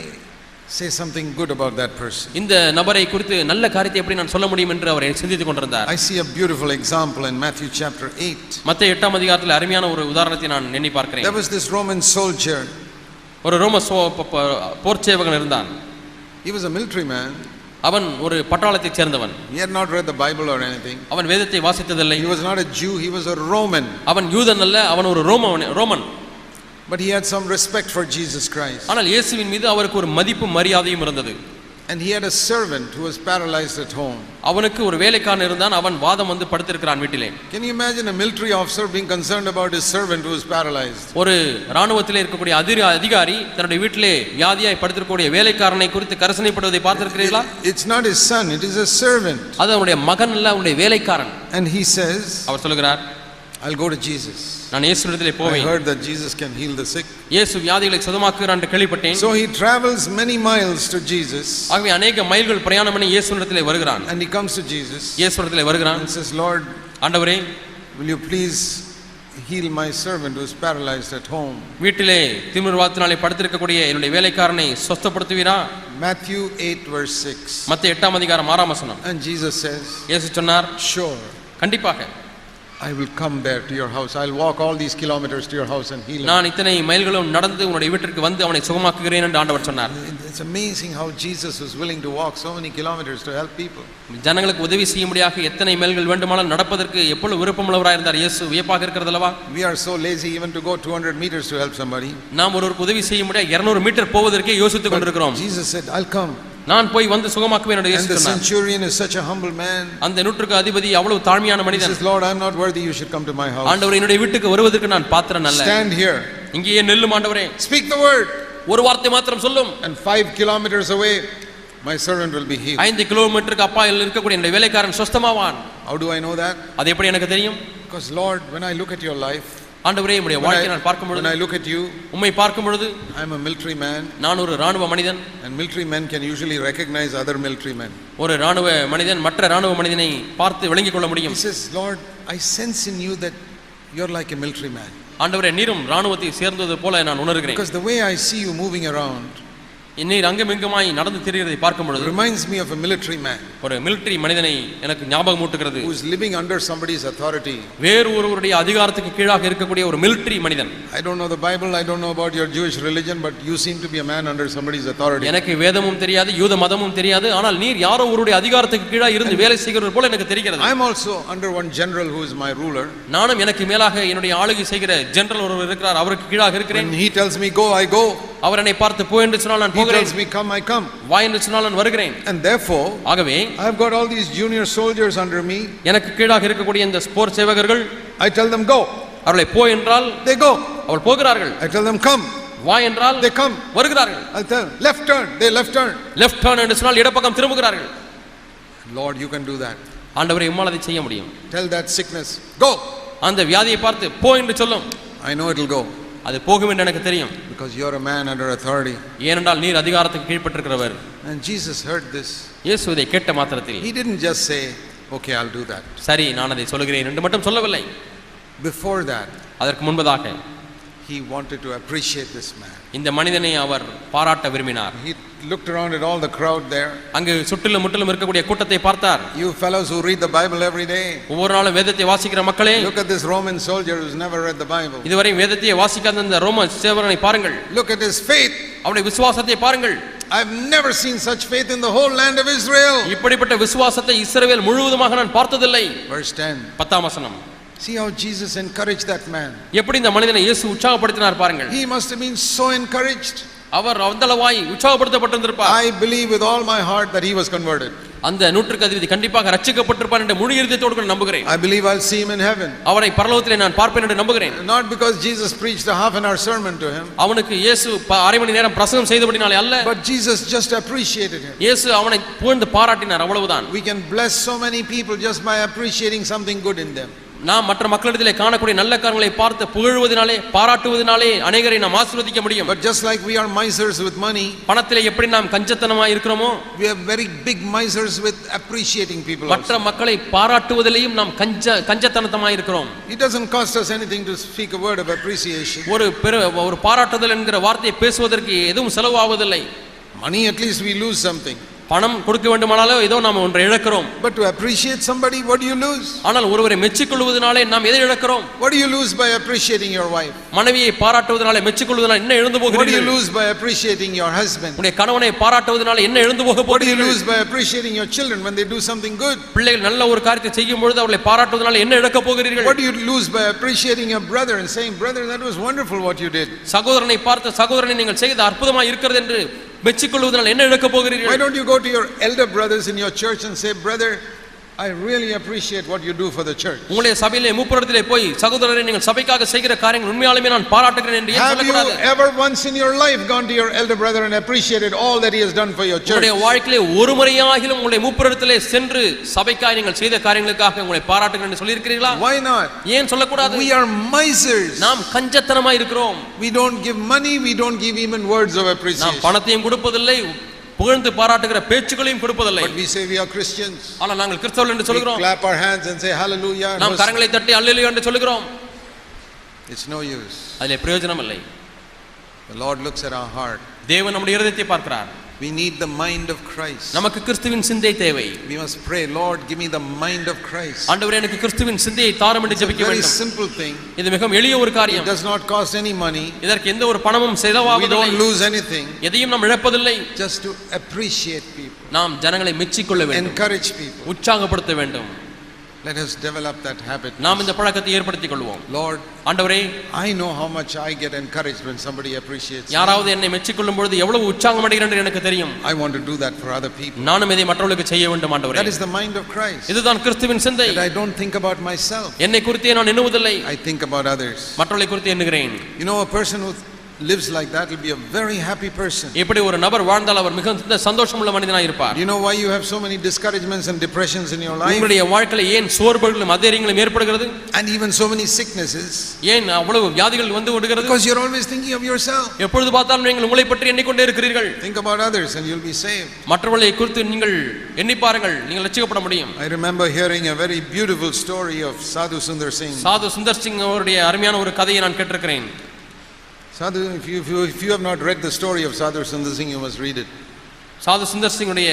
say something good about that person? இந்த நபரை குறித்து நல்ல காரியத்தை எப்படி நான் சொல்ல முடியும் என்று அவர் சிந்தித்துக் கொண்டிருந்தார். I see a beautiful example in Matthew chapter 8. மத்தேயு 8 ஆம் அதிகாரத்தில் அருமையான ஒரு உதாரணத்தை நான் எண்ணி பார்க்கிறேன். There was this Roman soldier. ஒரு ரோம போர்ச்சேவகன் இருந்தான். He was a military man. அவன் ஒரு பட்டாளத்தைச் சேர்ந்தவன். He had not read the Bible or anything. அவன் வேதத்தை வாசித்ததில்லை. He was not a Jew, he was a Roman. அவன் யூதன் அல்ல, அவன் ஒரு Roman. But he had some respect for Jesus Christ. ஆனால் இயேசுவின் மீது அவருக்கு ஒரு மதிப்பு மரியாதையும் இருந்தது. And he had a servant who was paralyzed at home. அவனுக்கு ஒரு வேலைக்காரன் இருந்தான். அவன் வாதம் வந்து படுத்திருக்கிறான் வீட்டிலே. Can you imagine a military officer being concerned about his servant who is paralyzed? ஒரு ராணுவத்திலே இருக்கக்கூடிய அதிகாரி தன்னுடைய வீட்டிலே வியாதியாய் படுத்திருக்கக்கூடிய வேலைக்காரனை குறித்து கரிசனைப்படுவதை பார்த்திருக்கிறீர்களா? It's not his son, it is a servant. அது அவனுடைய மகன் அல்ல, அவனுடைய வேலைக்காரன். And he says, அவர் சொல்கிறார், I'll go to Jesus. நான் இயேசுவிடத்திலே I போவேன். heard that Jesus can heal the sick. இயேசு வியாதிகளை சுகமாக்குகிறார் என்று கேள்விப்பட்டேன். So he travels many miles to Jesus. ஆகவே अनेक மைல்கள் பிரயாணம் பண்ணி இயேசுவிடத்திலே வருகிறான். And he comes to Jesus. இயேசுவிடத்திலே வருகிறான். And says, Lord, ஆண்டவரே, will you please heal my servant who is paralyzed at home? வீட்டிலே திமிர்வாதத்தினாலே படுத்திருக்கக்கூடிய என்னுடைய வேலைக்காரனை சுத்தப்படுத்துவீரா? Matthew 8 verse 6. மத்தேயு 8 ஆம் அதிகாரம் 6 ஆம் வசனம். And Jesus says, இயேசு சொன்னார், sure, கண்டிப்பாக I will come there to your house. I'll walk all these kilometers to your house and heal him. நான் இத்தனை மைல்களும் நடந்து உன்னுடைய வீட்டிற்கு வந்து அவனை சுகமாக்குகிறேன் என்று ஆண்டவர் சொன்னார். It's amazing how Jesus was willing to walk so many kilometers to help people. ஜனங்களுக்கு உதவி செய்யும்படியாக எத்தனை மைல்கள் வேண்டுமானாலும் நடப்பதற்கு எவ்வளவு விருப்பமுள்ளவராக இருந்தார் இயேசு. வியப்பாக இருக்கிறது அல்லவா? We are so lazy even to go 200 meters to help somebody. நாம் ஒருவருக்கு உதவி செய்யும்படியாக 200 மீட்டர் போவதற்கே யோசித்துக் கொண்டிருக்கிறோம். Jesus said, I'll come. நான் போய் வந்து சுகமாக்குவேன் என்று And இயேசு the சொன்னார். centurion is such a humble man. அந்த நூற்றுக்கு அதிபதி அவ்வளவு தாழ்மையான He மனிதன். says, Lord, I'm not worthy, you should come to my house. ஆண்டவரே, என்னுடைய வீட்டுக்கு வருவதற்கு நான் பாத்திரன் அல்ல. Stand here. இங்கேயே நில்லும் ஆண்டவரே. Speak the word. ஒரு வார்த்தை மாத்திரம் சொல்லும். And 5 kilometers away, my servant will be healed. 5 கிலோமீட்டருக்கு அப்பால் இருக்கக்கூடிய என்னுடைய வேலைக்காரன் சுத்தமாவான். How do I know that? அது எப்படி எனக்கு தெரியும்? Because Lord, when I look at your life, ஆண்டவரே, உம்முடைய வாழ்க்கையை நான் பார்க்கும் when பொழுது, I look at you, உம்மை பார்க்கும் பொழுது, I'm a military man. நான் ஒரு ராணுவ மனிதன். And military men can usually recognize other military men. ஒரு ராணுவ மனிதன் மற்ற ராணுவ மனிதனை பார்த்து விளங்கிக் கொள்ள முடியும். He says, Lord, I sense in you that you're like a military man. ஆண்டவரே, நீரும் ராணுவத்தை சேர்ந்தது போல நான் உணர்கிறேன். Because the way I see you moving around நீர் அங்கமிங்குமாய் நடந்து திரிகிறதை பார்க்கும் பொழுது reminds me of a military man ஒரு மிலிட்டரி மனிதனை எனக்கு ஞாபகம் ஊட்டுகிறது. who is living under somebody's authority. வேறு ஒருவருடைய அதிகாரத்துக்கு கீழாக இருக்கக்கூடிய ஒரு மிலிட்டரி மனிதன். I don't know the Bible, I don't know about your Jewish religion, but you seem to be a man under somebody's authority. எனக்கு வேதமும் தெரியாது, யூத மதமும் தெரியாது, ஆனால் நீர் யாரோ ஒருவருடைய அதிகாரத்துக்கு கீழாக இருந்து வேலை செய்கிறது போல எனக்கு தெரிகிறது. I am also under one general who is my ruler. நானும் எனக்கு மேலாக என்னுடைய ஆளுகை செய்கிற ஜெனரல் ஒருவர் இருக்கிறார், அவருக்கு கீழாக இருக்கிறேன். When he tells me go, I go. அவர் என்னை பார்த்து போ என்று சொன்னால் நான் He போகிறேன். tells me come, I come. வா என்று சொன்னால் நான் வருகிறேன். And therefore, ஆகவே I have got all these junior soldiers under me. எனக்கு கீழாக இருக்கக்கூடிய இந்த போர் சேவகர்கள், I tell them go. அவர்களை போ என்றால் They go. அவர்கள் போகிறார்கள். I tell them come. வா என்றால் They come. வருகிறார்கள். I tell them left turn. They left turn. Left turn என்று சொன்னால் இடப்பக்கம் திரும்புகிறார்கள். Lord, you can do that. ஆண்டவரே, உம்மால் அதை செய்ய முடியும். Tell that sickness go. அந்த வியாதியை பார்த்து போ என்று சொல்லும். I know it will go. அது போகும் என்று எனக்கு தெரியும். Because you are a man under authority. ஏனென்றால் நீர் அதிகாரத்துக்கு கீழ்ப்பட்டிருக்கிறவர். And Jesus heard this. இயேசு இதை கேட்ட மாத்திரத்தில் He didn't just say, okay, I'll do that. சரி, நான் அதை சொல்லுகிறேன் என்று மட்டும் சொல்லவில்லை. Before that, அதற்கு முன்பதாக he wanted to appreciate this man. இந்த மனிதனை அவர் பாராட்ட விரும்பினார். He looked around at all the crowd there. அங்கு சுற்றிலும் முற்றிலும் இருக்கக்கூடிய கூட்டத்தை பார்த்தார். You fellows who read the Bible every day, ஒவ்வொரு நாளும் வேதத்தை வாசிக்கிற மக்களே, look at this Roman soldier who's never read the Bible. இதுவரை வேதத்தை வாசிக்காத இந்த ரோம சேவகனை பாருங்கள். Look at his faith. அவருடைய விசுவாசத்தை பாருங்கள். I've never seen such faith in the whole land of Israel. இப்படிப்பட்ட விசுவாசத்தை இஸ்ரவேல் முழுவதுமாக நான் பார்த்ததில்லை. Verse 10. 10ஆம் வசனம். See how Jesus encouraged that man. எப்படி இந்த மனிதனை இயேசு உற்சாகப்படுத்தினார் பாருங்கள். He must have been so encouraged. Our அந்தளவாய் உற்சாகப்படுத்தப்பட்டிருப்பார். I believe with all my heart that he was converted. அந்த நூற்றுக்கு அதிபதி கண்டிப்பாக ரட்சிக்கப்பட்டிருப்பார் என்ற முழு இதயத்தோடு கூட நம்புகிறேன். I believe I'll see him in heaven. அவரை பரலோகத்திலே நான் பார்ப்பேன் என்று நம்புகிறேன். Not because Jesus preached a half an hour sermon to him. அவனுக்கு இயேசு அரை மணி நேரம் பிரசங்கம் செய்தபடினாலே அல்ல. But Jesus just appreciated him. இயேசு அவனை புகழ்ந்து பாராட்டினார், அவ்வளவுதான். We can bless so many people just by appreciating something good in them. நாம் மற்ற மக்களிடத்திலே காணக்கூடிய நல்ல காரியங்களை பார்த்து புகழ்வதினாலே பாராட்டுவதினாலே அநேகரை நாம் ஆசீர்வதிக்க முடியும். But just like we are misers with money, பணத்திலே எப்படி நாம் கஞ்சத்தனமாய் இருக்கிறோமோ, we are very big misers with appreciating people. மற்ற மக்களை பாராட்டுவதிலேயும் நாம் கஞ்சத்தனமாய் இருக்கிறோம். It doesn't cost us anything to speak a word of appreciation. ஒரு பாராட்டுதல் என்கிற வார்த்தையை பேசுவதற்கு எதுவும் செலவாவதில்லை. Money, at least we lose something. பணம் கொடுக்க வேண்டுமானாலோ ஏதோ நாம் ஒன்றை இழக்கிறோம். But to appreciate somebody, what do you lose? ஆனால் ஒருவரை மெச்சிக்கொள்வதனாலே நாம் எதை இழக்கிறோம்? What do you lose by appreciating your wife? மனைவியை பாராட்டுவதனாலே மெச்சிக்கொள்வதனால என்ன இழந்து போகிறீர்கள்? What do you lose by appreciating your husband? உங்களுடைய கணவனை பாராட்டுவதனால என்ன இழந்து போக போகிறீர்கள்? What do you lose by appreciating your children when they do something good? பிள்ளைகள் நல்ல ஒரு காரியத்தை செய்யும் பொழுது அவர்களை பாராட்டுவதனால என்ன இழக்க போகிறீர்கள்? What do you lose by appreciating your brother and saying, brother, that was wonderful what you did? சகோதரனை பார்த்து, சகோதரனை நீங்கள் செய்த அற்புதமாக இருக்கிறது என்று மெச்சிக்கொள்வதனால் என்ன இழக்க போகிறீர்கள்? Why don't you go to your elder brothers in your church and say, brother, I really appreciate what you do for the church. உங்களுடைய சபையிலே மூப்பரிடத்திலே போய், சகோதரரே நீங்கள் சபைக்காக செய்கிற காரியங்கள் உண்மையாலுமே நான் பாராட்டுகிறேன் என்று ஏன் சொல்லக்கூடாது? Have you ever once in your life gone to your elder brother and appreciated all that he has done for your church? உங்களுடைய வாழ்க்கையிலே ஒரு முறையாகிலும் உங்களுடைய மூப்பரிடத்திலே சென்று சபைக்காக நீங்கள் செய்த காரியங்களுக்காக உங்களை பாராட்டுகிறேன் என்று சொல்லியிருக்கிறீர்களா? Why not? ஏன் சொல்லக்கூடாது? We are misers. நாம் கஞ்சத்தனமாய் இருக்கிறோம். We don't give money, we don't give even words of appreciation. நாம் பணத்தையும் கொடுப்பதில்லை, புகழ்ந்து பாராட்டுகிற பேச்சுகளையும் கொடுப்பதில்லை. But we say we are Christians. ஆனால் நாங்கள் கிறிஸ்தவர்கள் என்று சொல்கிறோம். We clap our hands and say hallelujah. நாம் கரங்களை தட்டி அல்லேலூயா என்று சொல்கிறோம். It's no use. அதிலே பிரயோஜனம் இல்லை. The Lord looks at our heart. தேவன் நம்முடைய இதயத்தை பார்க்கிறார். We need the mind of Christ. நமக்கு கிறிஸ்துவின் சிந்தை தேவை. We must pray, Lord, give me the mind of Christ. ஆண்டவரே எனக்கு கிறிஸ்துவின் சிந்தையை தாரும் என்று ஜெபிக்க வேண்டும். Very simple thing. இது மிகவும் எளிய ஒரு காரியம். It does not cost any money. இதற்கு எந்த ஒரு பணமும் செலவாவதில்லை. We don't lose anything. எதையும் நாம் இழப்பதில்லை. Just to appreciate people. நாம் ஜனங்களை மெச்சிக்கொள்ள வேண்டும். Encourage people. உற்சாகப்படுத்த வேண்டும். Let us develop that habit. நாம் இந்த பழக்கத்தை ஏற்படுத்திக் கொள்வோம். Lord, ஆண்டவரே, I know how much I get encouraged when somebody appreciates me. யாராவது என்னை மெச்சிக்கொள்ளும் பொழுது எவ்வளவு உற்சாகம் அடைகிறேன் என்று எனக்கு தெரியும். I want to do that for other people. நானும் இதை மற்றவர்களுக்கு செய்ய வேண்டும் ஆண்டவரே. That is the mind of Christ. இதுதான் கிறிஸ்துவின் சிந்தை. That I don't think about myself. என்னை குறித்தே நான் எண்ணுவதில்லை. I think about others. மற்றவர்களை குறித்து எண்ணுகிறேன். You know, a person who lives like that will be a very happy person. இப்படி ஒரு நபர் வாழ்ந்தால் அவர் மிகுந்த சந்தோஷமுள்ள மனிதனாய் இருப்பார். You know why you have so many discouragements and depressions in your life? உங்களுடைய வாழ்க்கையில ஏன் சோர்வுகளும் அதேரியங்களும் ஏற்படுகிறது? And even so many sicknesses? ஏன் அவ்வளவு வியாதிகள் வந்து விடுகிறது? Because you're always thinking of yourself. எப்பொழுது பார்த்தாலும் நீங்கள் உங்களை பற்றி எண்ணிக்கொண்டே இருக்கிறீர்கள். Think about others and you'll be saved. மற்றவர்களை குறித்து நீங்கள் எண்ணி பாருங்கள், நீங்கள் ரட்சிக்கப்பட முடியும். I remember hearing a very beautiful story of Sadhu Sundar Singh. சாது சுந்தர் சிங் அவருடைய அருமையான ஒரு கதையை நான் கேட்டிருக்கிறேன். Sadhu, if you have not read the story of Sadhu Sundar Singh, you must read it. சாது சுந்தர் சிங்குடைய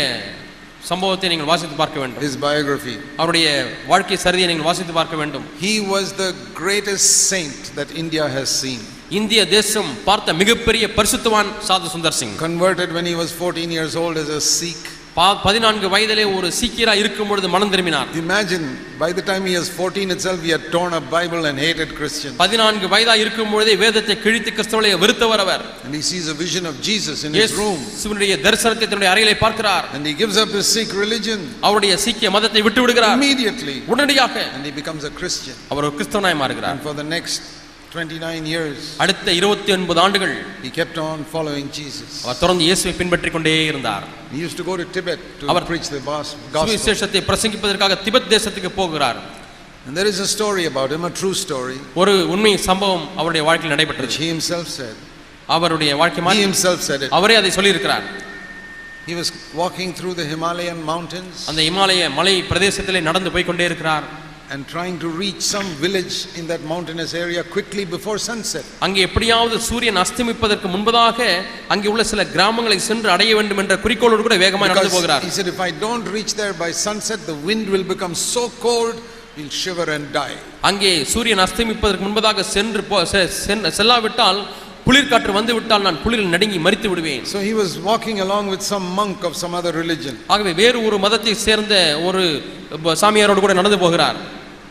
சம்பவத்தை நீங்கள் வாசித்து பார்க்க வேண்டும். His biography. அவருடைய வாழ்க்கை சரிதையை நீங்கள் வாசித்து பார்க்க வேண்டும். He was the greatest saint that India has seen. இந்திய தேசம் பார்த்த மிகப்பெரிய பரிசுத்தவான் சாது Sundar Singh. Converted when he was 14 years old as a Sikh. 14 வயதிலே ஒரு சீக்கியரா இருக்கும் பொழுது மனம் திரும்பினார். Imagine, by the time he was 14 itself, he had torn up Bible and hated Christians. 14 வயதா இருக்கும் பொழுதே வேதத்தை கிழித்து கிறிஸ்தவர்களை வெறுத்தவர் அவர். And he sees a vision of Jesus in his room. இயேசுவினுடைய தரிசனத்தை தன்னுடைய அறையிலே பார்க்கிறார். And he gives up his Sikh religion. அவருடைய சீக்கிய மதத்தை விட்டு விடுகிறார். Immediately. உடனடியாக. And he becomes a Christian. அவர் ஒரு கிறிஸ்தவனாய் மாறுகிறார். And for the next 29 years, அடுத்த 29 ஆண்டுகள் he kept on following Jesus. அவர் தொடர்ந்து இயேசுவை பின்பற்றிக் கொண்டே இருந்தார். He used to go to Tibet to preach the gospel. சுவிசேஷத்தை பிரசங்கிப்பதற்காக திபெத் தேசத்துக்கு போகிறார். And there is a story about him, a true story, ஒரு உண்மை சம்பவம் அவருடைய வாழ்க்கையில் நடைபெற்றது. which he himself said. அவருடைய வாழ்க்கை He himself said it. அவரே அதை சொல்லி இருக்கிறார். He was walking through the Himalayan mountains. அந்த இமாலய மலை பிரதேசத்திலே நடந்து போய் கொண்டே இருக்கிறார். And trying to reach some village in that mountainous area quickly before sunset. அங்கே எப்படியாவது சூரியன் அஸ்தமிப்பதற்கு முன்பதாக அங்கே உள்ள சில கிராமங்களை சென்று அடைய வேண்டும் என்ற குறிக்கோளோடு கூட வேகமாக நடந்து போகிறார். He said, if I don't reach there by sunset, the wind will become so cold, we'll shiver and die. அங்கே சூரியன் அஸ்தமிப்பதற்கு முன்பதாக செல்லாவிட்டால் குளிர் காற்று வந்து விட்டால் நான் குளிரில் நடுங்கி மரித்து விடுவேன். So he was walking along with some monk of some other religion. ஆகவே வேறு ஒரு மதத்தை சேர்ந்த ஒரு சாமியாரோடு கூட நடந்து போகிறார்.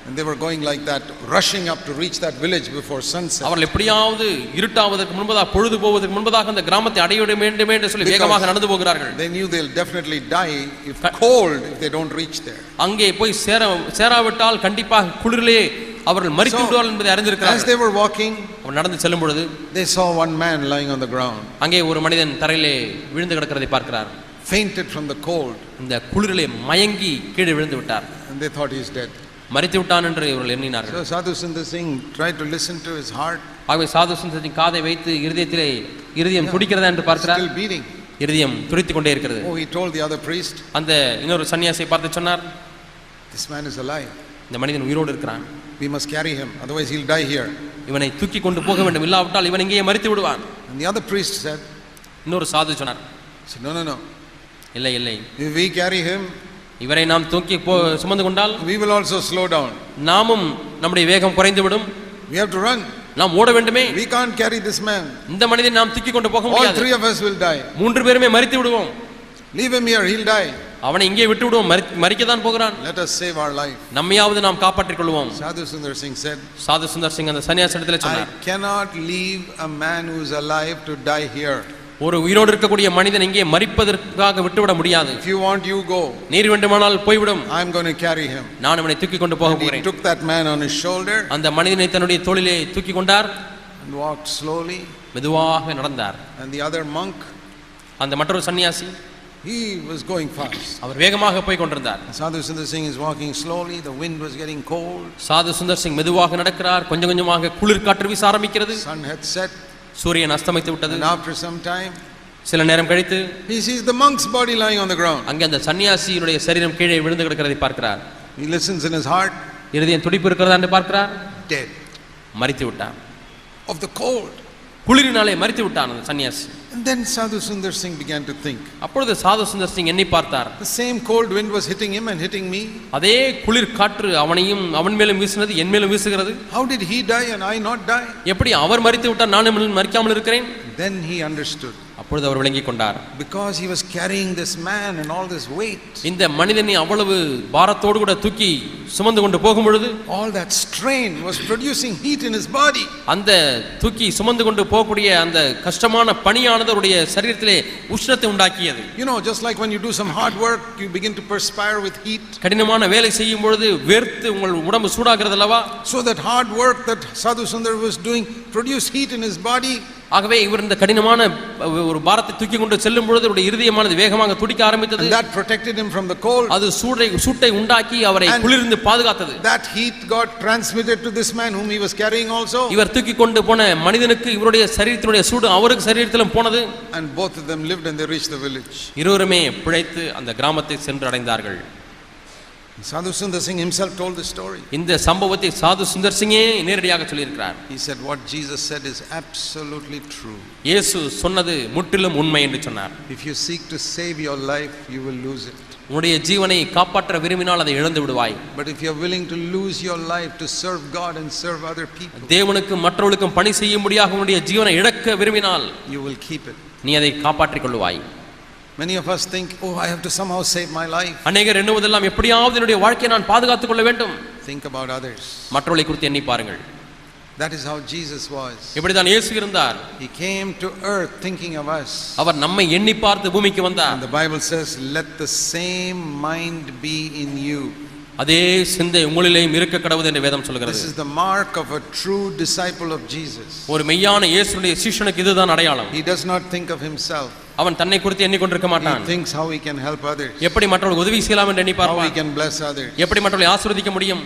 And they were going like that, rushing up to reach that village before sunset. அவர்கள் எப்படியாவது இருட்டாவதற்கு முன்பதாக பொழுது போவதற்கு முன்பதாக அந்த கிராமத்தை அடைய வேண்டும் என்று சொல்லி வேகமாக நடந்து போகிறார்கள். They knew they'll definitely die if cold if they don't reach there. அங்கே போய் சேராவிட்டால் கண்டிப்பாக குளிரிலே அவர்கள் மரித்து விடுவார்கள் என்பதை அறிந்திருக்கிறார்கள். As they were walking, அவர் நடந்து செல்லும் பொழுது they saw one man lying on the ground. அங்கே ஒரு மனிதன் தரையிலே விழுந்து கிடக்கிறதை பார்க்கிறார். Fainted from the cold. இந்த குளிரிலே மயங்கி கீழே விழுந்து விட்டார். And they thought he is dead. மரித்து விட்டான் என்று இவர்கள் எண்ணினார்கள். So Sadhu Sundar Singh tried to listen to his heart. ஆகவே சாது சுந்தர் சிங் காதை வைத்து இருதயம் துடிக்கிறதா என்று பார்க்கிறார். Still beating. இருதயம் துடித்துக் கொண்டே இருக்கிறது. Oh, he told the other priest, அந்த இன்னொரு சன்னியாசியை பார்த்து சொன்னார், this man is alive. இந்த மனிதன் உயிரோடு இருக்கிறான். We must carry him, otherwise he'll die here. இவனை தூக்கி கொண்டு போக வேண்டும், இல்லாவிட்டால் இவன் இங்கேயே மரித்து விடுவான். And the other priest said, இன்னொரு சாது சொன்னார், no. இல்லை இல்லை, If we carry him, இவரை நாம் தூக்கி சுமந்து கொண்டால் we will also slow down. நாமும் நம்முடைய வேகம் குறைந்துவிடும். We have to run. நாம் ஓட வேண்டுமே. We can't carry this man. இந்த மனிதனை நாம் தூக்கி கொண்டு போக All முடியாது. 3 of us will die. மூன்று பேருமே மரித்து விடுவோம். Leave him here, he'll die. அவனை இங்கே விட்டு விடுவோம், மரிக்க தான் போகிறான். Let us save our life. நம்மையாவது நாம் காப்பாற்றிக் கொள்வோம். Sadhu Sundar Singh said, சாது சுந்தர் சிங் அந்த சன்னியாசிடத்திலே சொன்னார், I cannot leave a man who is alive to die here. ஒரு உயிரோடு இருக்கக்கூடிய மனிதன் இங்கே மரிப்பதற்காக விட்டுவிட முடியாது. If you want, you go. நீர் வேண்டுமானால் போய்விடும். I am going to carry him. நான் அவனை தூக்கி கொண்டு போக He போகிறேன். took that man on his shoulder அந்த மனிதனை தன்னுடைய தோளிலே தூக்கி கொண்டார். and walked slowly. மெதுவாக நடந்தார். And the other monk, அந்த மற்றொரு சன்னியாசி, he was going fast. அவர் வேகமாக போய் கொண்டிருந்தார். Sadhu Sundar Singh is walking slowly. The wind was getting cold. சாது சுந்தர் சிங் மெதுவாக நடக்கிறார். கொஞ்சம் கொஞ்சமாக குளிர் காற்று வீச ஆரம்பிக்கிறது. Sun had set. சூரியன் அஸ்தமித்து விட்டது. And after some time, சில நேரம் கழித்து he sees the monk's body lying on the ground. அங்கே அந்த சன்னியாசியுடைய சரீரம் கீழே விழுந்து கிடக்கிறதை பார்க்கிறார். He listens in his heart. இருதயம் துடிப்பு இருக்கிறதா என்று பார்க்கிறார். Dead. மரித்து விட்டான். Of the cold. குளிரினாலே மரித்து விட்டான் அந்த சன்னியாசி. And then Sadhu Sundar Singh began to think. அப்பொழுது சாது சுந்தர் சிங் எண்ணி பார்த்தார். The same cold wind was hitting him and hitting me. அதே குளிர் காற்று அவன் மேலும் வீசினது, என் மேலும் வீசுகிறது. How did he die and I not die? எப்படி அவர் மரித்து விட்டார், நான் மரிக்காமல் இருக்கிறேன்? Then he understood. அப்பொழுது அவர் விளங்கிக் கொண்டார். Because he was carrying this man and all this weight. இந்த மனிதனை அவ்வளவு பாரத்தோடு கூட தூக்கி சுமந்து கொண்டு போகும் பொழுது all that strain was producing heat in his body. அந்த தூக்கி சுமந்து கொண்டு போகக்கூடிய அந்த கஷ்டமான பணியானது அவருடைய சரீரத்திலே உஷ்ணத்தை உண்டாக்கியது. You know, just like when you do some hard work, you begin to perspire with heat. கடினமான வேலை செய்யும் பொழுது வேர்த்து உங்கள் உடம்பு சூடாகிறது அல்லவா? So that hard work that Sadhu Sundar was doing produced heat in his body. ஆகவே இவர் இந்த கடினமான ஒரு பாரத்தை தூக்கி கொண்டு செல்லும் பொழுது அவருடைய இருதயமானது வேகமாக துடிக்க ஆரம்பித்தது. And that protected him from the cold. அது சூட்டை உண்டாக்கி அவரை குளிரிலிருந்து பாதுகாத்தது. That heat got transmitted to this man whom he was carrying also. இவர் தூக்கி கொண்டு போன மனிதனுக்கு இவருடைய சரீரத்தினுடைய சூடு அவருக்கு சரீரத்திலும் போனது. And both of them lived and they reached the village. இருவருமே பிழைத்து அந்த கிராமத்தை சென்று அடைந்தார்கள். Sadhu Sundar Singh himself told the story. இந்த சம்பவத்தை சாது சுந்தர் சிங்கே நேரடியாக சொல்லியிருக்கிறார். He said what Jesus said is absolutely true. இயேசு சொன்னது முற்றிலும் உண்மை என்று சொன்னார். If you seek to save your life, you will lose it. உன்னுடைய ஜீவனை காப்பாற்ற விரும்பினால் அதை இழந்து விடுவாய். But if you are willing to lose your life to serve God and serve other people, தேவனுக்கு மற்றவர்களுக்கும் பணி செய்யும்படியாக உன்னுடைய ஜீவனை இழக்க விரும்பினால் you will keep it. நீ அதை காப்பாற்றிக் கொள்வாய். Many of us think, oh, I have to somehow save my life. அநேகர் எண்ணுவதெல்லாம் எப்படியாவது என்னுடைய வாழ்க்கையை நான் பாதுகாத்துக் கொள்ள வேண்டும். Think about others. மற்றவர்களை குறித்து எண்ணி பாருங்கள். That is how Jesus was. இப்படிதான் இயேசு இருந்தார். He came to earth thinking of us. அவர் நம்மை எண்ணி பார்த்து பூமிக்கு வந்தார். And the Bible says, let the same mind be in you. அதே சிந்தை உங்களிலேயும் இருக்க கடவுது என்று வேதம் சொல்கிறது. This is the mark of a true disciple of Jesus. ஒரு மெய்யான இயேசுவுடைய சீஷனுக்கு இதுதான் அடையாளம். He does not think of himself. அவன் தன்னை குறித்து எண்ணிக்கொண்டிருக்க மாட்டான். He thinks how he can help others. எப்படி மற்றவர்களுக்கு உதவி செய்யலாம் என்று எண்ணி How பார்ப்பான். he can bless others. எப்படி மற்றவர்களை ஆசீர்வதிக்க முடியும்.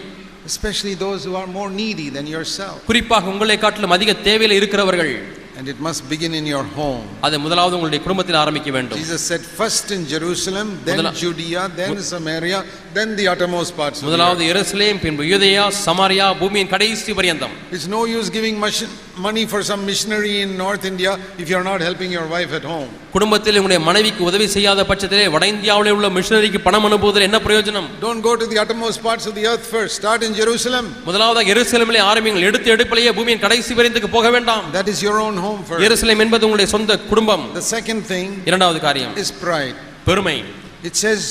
Especially those who are more needy than yourself. குறிப்பாக உங்களை காட்டிலும் அதிக தேவையில் இருக்கிறவர்கள். And it must begin in your home. அது முதலாவது உங்களுடைய குடும்பத்தில் ஆரம்பிக்க வேண்டும். Jesus said first in Jerusalem, then Judea, then Samaria, then the uttermost parts of the முதலாவது earth. எருசலேம், பின்பு யூதேயா, சமாரியா, பூமியின் கடைசி பரியந்தம். It's no use giving money for some missionary in North India if you are not helping your wife at home. குடும்பத்தில் உங்களுடைய மனைவிக்கு உதவி செய்யாத பட்சத்திலே வட இந்தியாவிலே உள்ள மிஷனரிக்கு பணம் அனுப்புவதில் என்ன பிரயோஜனம்? Don't go to the uttermost parts of the earth first. Start in Jerusalem. முதலாவதாக எருசலேமிலே ஆரம்பிங்கள். எடுப்பிலேயே பூமியின் கடைசி பரியந்தத்துக்கு போக வேண்டாம். That is your own home first. எருசலேம் என்பது உங்களுடைய சொந்த குடும்பம். The second thing இரண்டாவது காரியம் is pride. பெருமை. It says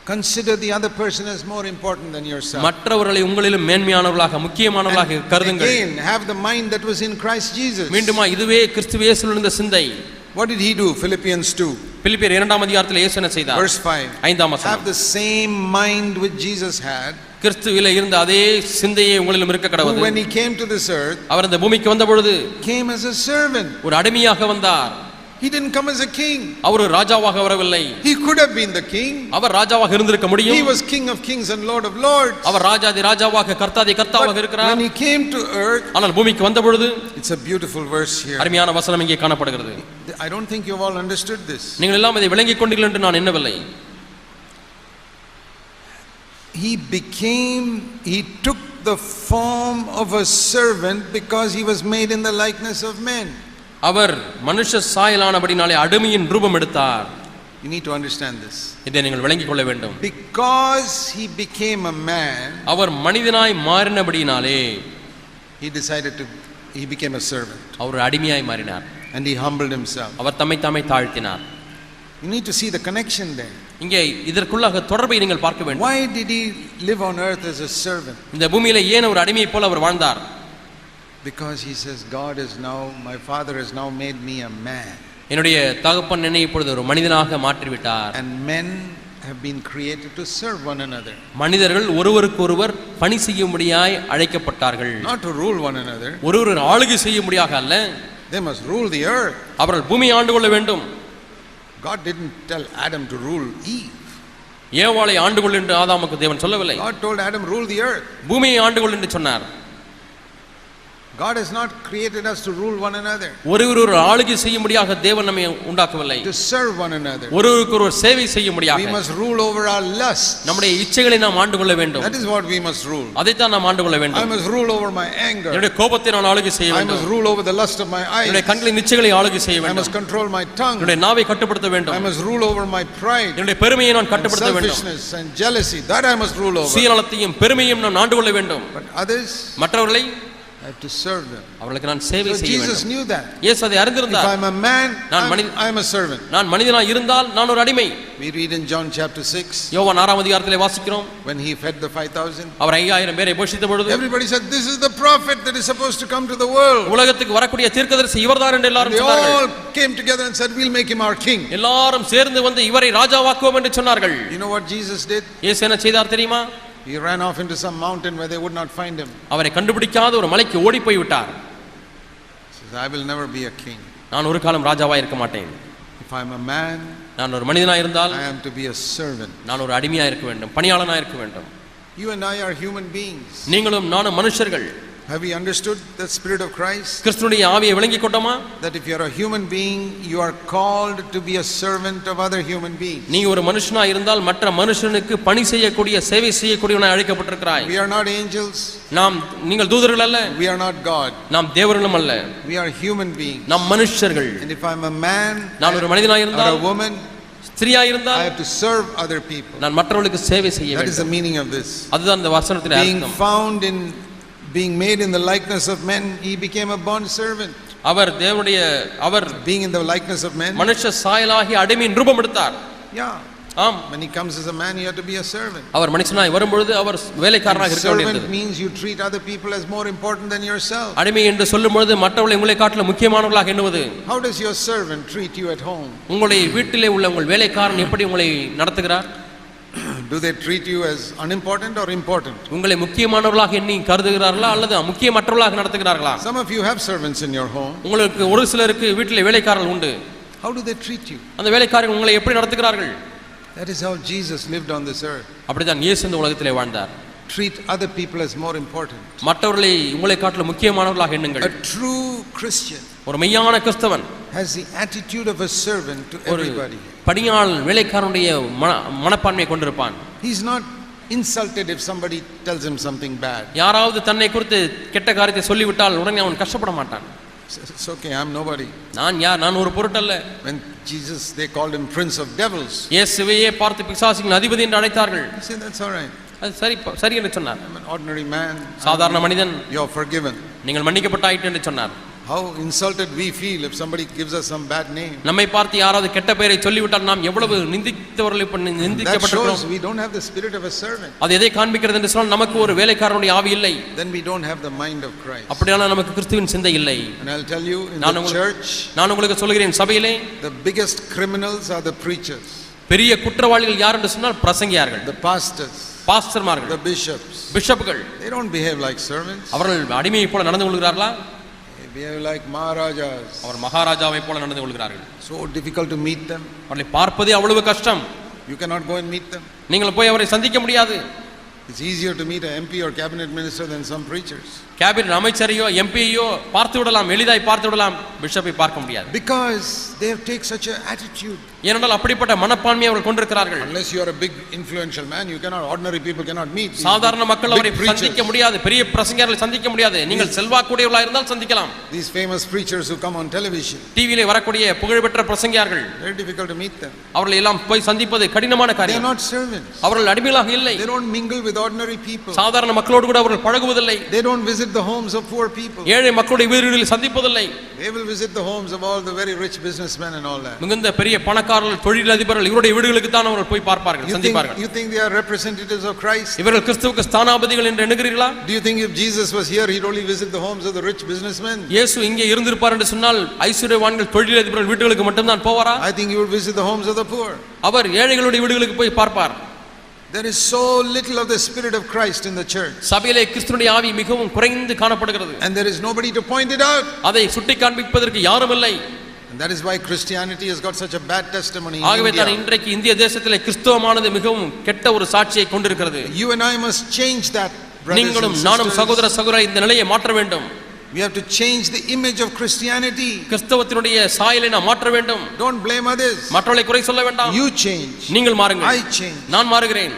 consider the other person as more important than yourself. மற்றவர்களை உங்களிலும் மேன்மையானவர்களாக முக்கியமானவர்களாக கருதுங்கள். Again, have the mind that was in Christ Jesus. மீண்டுமா இதுவே கிறிஸ்து இயேசுவில் இருந்த சிந்தை. What did he do? Philippians 2. பிலிப்பியர் 2 ஆம் அதிகாரத்தில் இயேசு என்ன செய்தார்? Verse 5. 5ஆம் வசனம். Have the same mind which Jesus had. கிறிஸ்துவிலே இருந்த அதே சிந்தையே உங்களிலும் இருக்க கடவுது. When he came to this earth, அவர் இந்த பூமிக்கு வந்த பொழுது came as a servant. ஒரு அடிமையாக வந்தார். He didn't come as a king. அவர் ராஜாவாக வரவில்லை. He could have been the king. அவர் ராஜாவாக இருந்திருக்க முடியும். He was king of kings and lord of lords. அவர் ராஜாதி ராஜாவாக கர்த்தாதி கர்த்தாவாக இருக்கிறார். When he came to earth, ஆனால் பூமிக்கு வந்த பொழுது, it's a beautiful verse here. அருமையான வசனம் இங்கே காணப்படுகிறது. I don't think you've all understood this. நீங்கள் எல்லாம் இதை விளங்கிக் கொண்டீர்கள் என்று நான் எண்ணவில்லை. He took the form of a servant because he was made in the likeness of men. அவர் மனுஷ சாயலானபடினாலே அடிமையின் ரூபம் எடுத்தார். You need to understand this. இதை நீங்கள் விளங்கிக் கொள்ள வேண்டும். Because he became a man, அவர் மனிதனாய் மாறினபடினாலே he became a servant. அவர் அடிமையாய் மாறினார். And he humbled himself. அவர் தம்மை தாமே தாழ்த்தினார். You need to see the connection there. இங்கே இதற்குள்ளாக தொடர்பை நீங்கள் பார்க்க வேண்டும். Why did he live on earth as a servant? இந்த பூமியிலே ஏன் ஒரு அடிமையை போல அவர் வாழ்ந்தார்? Because he says, my father has now made me a man. என்னுடைய தகப்பன் என்னை இப்பொழுது ஒரு மனிதனாக மாற்றிவிட்டார். And men have been created to serve one another. மனிதர்கள் ஒருவருக்கொருவர் பணி செய்யும்படியாய் அழைக்கப்பட்டார்கள். Not to rule one another. ஒருவர் ஆளுகை செய்யும்படியாக அல்ல. They must rule the earth. அவர்கள் பூமியை ஆண்டு கொள்ள வேண்டும். God didn't tell Adam to rule Eve. ஏவாளை ஆண்டு கொள் என்று ஆதாமுக்கு தேவன் சொல்லவில்லை. God told Adam rule the earth. பூமியை ஆண்டு கொள் என்று சொன்னார். God has not created us to rule one another. ஒருவர் ஆளுகை செய்யும்படியாக தேவன் நம்மை உண்டாக்கவில்லை. To serve one another. ஒருவருக்கொருவர் சேவை செய்யும்படியாக. We must rule over our lusts. நம்முடைய இச்சைகளை நாம் ஆண்டு கொள்ள வேண்டும். That is what we must rule. அதைத்தான் நாம் ஆண்டு கொள்ள வேண்டும். I must rule over my anger. என்னுடைய கோபத்தை நான் ஆளுகை செய்ய வேண்டும். I must rule over the lust of my eyes. என்னுடைய கண்களின் இச்சைகளை ஆளுகை செய்ய வேண்டும். I must control my tongue. என்னுடைய நாவை கட்டுப்படுத்த வேண்டும். I must rule over my pride. என்னுடைய பெருமையை நான் கட்டுப்படுத்த வேண்டும். Selfishness and jealousy, that I must rule over. சுயநலத்தையும் பெருமையும் நான் ஆண்டு கொள்ள வேண்டும். But others, மற்றவர்களை I have to serve them. அவர்களுக்கு நான் சேவை செய்ய வேண்டும். Jesus knew that. இயேசு அதை அறிந்திருந்தார். If I am a man, I am a servant. நான் மனிதனாய் இருந்தால் நான் ஒரு அடிமை. We read in John chapter 6. யோவான் 6 ஆம் அதிகாரத்திலே வாசிக்கிறோம். When he fed the 5,000. அவர் 5000 பேரை போஷித்த பொழுது Everybody said, this is the prophet that is supposed to come to the world. உலகத்துக்கு வரக்கூடிய தீர்க்கதரிசி இவர்தான் என்று எல்லாரும் சொன்னார்கள். They all came together and said, we'll make him our king. எல்லாரும் சேர்ந்து வந்து இவரை ராஜாவாக்குவோம் என்று சொன்னார்கள். You know what Jesus did? இயேசு என்ன செய்தார் தெரியுமா? He ran off into some mountain where they would not find him. அவரை கண்டுபிடிக்காத ஒரு மலைக்கு ஓடி போய் விட்டார். He says, I will never be a king. நான் ஒரு காலம் ராஜாவாய் இருக்க மாட்டேன். If I am a man, நான் ஒரு மனிதனாய் இருந்தால் I am to be a servant. நான் ஒரு அடிமையாய் இருக்க வேண்டும், பணியாளனாய் இருக்க வேண்டும். You and I are human beings. நீங்களும் நானும் மனுஷர்கள். Have we understood the spirit of Christ? கிறிஸ்துவின் ஆவியை விளங்கிக் கொண்டோமா? That if you are a human being, you are called to be a servant of other human beings. நீங்க ஒரு மனுஷனாய் இருந்தால் மற்ற மனுஷனுக்கு பணி செய்யக்கூடிய சேவை செய்யக்கூடியவனாய் அழைக்கப்பட்டிருக்கிறாய். We are not angels. நீங்கள் தூதர்கள் அல்ல. We are not God. நாம் தேவர்களும் அல்ல. We are human beings. நாம் மனுஷர்கள். And if I am a man, நான் ஒரு மனிதனாய் இருந்தால், or a woman, ஸ்திரியாய் இருந்தால், I have to serve other people. நான் மற்றவர்களுக்கு சேவை செய்ய வேண்டும். That is the meaning of this. அதுதான் இந்த வசனத்தின் அர்த்தம். Being found in being made in the likeness of men, he became a bond servant. Our being in the likeness of men, மனுஷ சாயலாகி அடிமையின் ரூபம் எடுத்தார். Yeah. ஆம். When he comes as a man, you have to be a servant. அவர் மனுஷனாய் வரும்பொழுது அவர் வேலைக்காரனாக இருக்க வேண்டியது. Servant means you treat other people as more important than yourself. அடிமை என்று சொல்லும்போது மற்றவர்களை உங்களை காட்டிலும் முக்கியமானவர்களாக எண்ணுவது. How does your servant treat you at home? உங்களுடைய வீட்டிலே உள்ள உங்கள் வேலைக்காரன் எப்படி உங்களை நடத்துகிறார்? Do they treat you as unimportant or important? உங்களை முக்கியமானவர்களாக எண்ணி கருதுகிறார்களா அல்லது முக்கியமற்றவர்களாக நடத்துகிறார்களா? Some of you have servants in your home. உங்களுக்கு ஒரு சிலருக்கு வீட்டிலே வேலைக்காரர்கள் உண்டு. How do they treat you? அந்த வேலைக்காரர்கள் உங்களை எப்படி நடத்துகிறார்கள்? That is how Jesus lived on this earth. அப்படிதான் இயேசு இந்த உலகத்திலே வாழ்ந்தார். Treat other people as more important. மற்றவர்களை உங்களை காட்டிலும் முக்கியமானவர்களாக எண்ணுங்கள். A true Christian ஒரு மெய்யான கிறிஸ்தவன் has the attitude of a servant to everybody. பணியாள் வேலைக்காரனுடைய மனப்பான்மையை கொண்டிருப்பான். He's not insulted if somebody tells him something bad. யாராவது தன்னை குறித்து கெட்ட காரியத்தை சொல்லிவிட்டால் உடனே அவன் கஷ்டப்பட மாட்டான். It's okay, I'm nobody. நான் யார்? நான் ஒரு பொருட்டல்ல. When Jesus, they called him prince of devils. இயேசுவையே பார்த்து பிசாசுகளின் அதிபதி என்று அழைத்தார்கள். He said, that's all right. அது சரி என்று சொன்னார். I'm an ordinary man. சாதாரண மனிதன். You're forgiven. நீங்கள் மன்னிக்கப்பட்டாயிற்று என்று சொன்னார். How insulted we feel if somebody gives us some bad name. நம்மை பார்த்து யாராவது கெட்ட பெயரை சொல்லிவிட்டால் நாம் எவ்வளவு நிந்திக்கப்பட்டிருக்கிறோம். That shows we don't have the spirit of a servant. அது எதை காண்பிக்கிறது என்று சொன்னால் நமக்கு ஒரு வேலைக்காரனுடைய ஆவி இல்லை. Then we don't have the mind of Christ. அப்படியானால் நமக்கு கிறிஸ்துவின் சிந்தை இல்லை. And I'll tell you, in the church, நான் உங்களுக்கு சொல்கிறேன், சபையிலே the biggest criminals are the preachers. பெரிய குற்றவாளிகள் யார் என்று சொன்னால் பிரசங்கியார்கள். The pastors. பாஸ்டர்மார்கள். The bishops. பிஷப்புகள். They don't behave like servants. அவர்கள் அடிமையை போல நடந்து கொள்கிறார்களா? Behave like maharajas. அவர் மகாராஜாவை போல நடந்து கொள்கிறார்கள். So difficult to meet them. அவர்களை பார்ப்பதே அவ்வளவு கஷ்டம். You cannot go and meet them. நீங்கள் போய் அவரை சந்திக்க முடியாது. It's easier to meet an MP or cabinet minister than some preachers. Cabinet அமைச்சரையோ எம்பியோ பார்த்து விடலாம், எளிதாய் பார்த்து விடலாம், பிஷப்பை பார்க்க முடியாது. Because they have taken such an attitude. ஏனென்றால் அப்படிப்பட்ட மனப்பான்மையை அவர்கள் கொண்டிருக்கிறார்கள். Unless you are a big influential man, you cannot, ordinary people cannot meet. சாதாரண மக்கள் அவரை சந்திக்க முடியாது, பெரிய பிரசங்கியார்களை சந்திக்க முடியாது. நீங்கள் செல்வாக்குடையவர்களாக இருந்தால் சந்திக்கலாம். These famous preachers who come on television, டிவியிலே வரக்கூடிய புகழ்பெற்ற பிரசங்கியார்கள், very difficult to meet them. அவர்களை எல்லாம் போய் சந்திப்பது கடினமான They are காரியம். not servants. அவர்கள் அடிமைகளாக இல்லை. They don't mingle with ordinary people. சாதாரண மக்களோடு கூட அவர்கள் பழகுவதில்லை. They don't visit the homes of poor people. ஏழை மக்களுடைய வீடுகளில் சந்திப்பதில்லை. They will visit the homes of all the very rich businessmen and all that. மிகுந்த பெரிய பணக்காரர்கள், தொழிலதிபர்கள், இவருடைய வீடுகளுக்கு தான் அவர்கள் போய் பார்ப்பார்கள், சந்திப்பார்கள். You think they are representatives of Christ? இவர்கள் கிறிஸ்துவுக்கு ஸ்தானாபதிகள் என்று எண்ணுகிறீர்களா? Do you think if Jesus was here, he'd only visit the homes of the rich businessmen? இயேசு இங்கே இருந்திருப்பார் என்று சொன்னால் ஐஸ்வர்யவான்கள், தொழிலதிபர்கள் வீடுகளுக்கு மட்டும் தான் போவாரா? I think he would visit the homes of the poor. அவர் ஏழைகளுடைய வீடுகளுக்கு போய் பார்ப்பார். There is so little of the spirit of Christ in the church. சபையிலே கிறிஸ்துவின் ஆவி மிகவும் குறைந்து காணப்படுகிறது. And there is nobody to point it out. அதை சுட்டி காண்பிப்பதற்கு யாரும் இல்லை. And that is why Christianity has got such a bad testimony in ஆகவே தான் India. இன்றைக்கு இந்திய தேசத்திலே கிறிஸ்தவமானது மிகவும் கெட்ட ஒரு சாட்சியை கொண்டிருக்கிறது. You and I must change that, brothers and நீங்களும் நானும் sisters. சகோதர சகோதரி இந்த நிலையை மாற்ற வேண்டும். We have to change the image of Christianity. கிறிஸ்தவத்தினுடைய சாயலை நாம் மாற்ற வேண்டும். Don't blame others. மற்றவர்களை குறை சொல்ல வேண்டாம். You change. நீங்கள் மாறுங்கள். I change. நான் மாறுகிறேன்.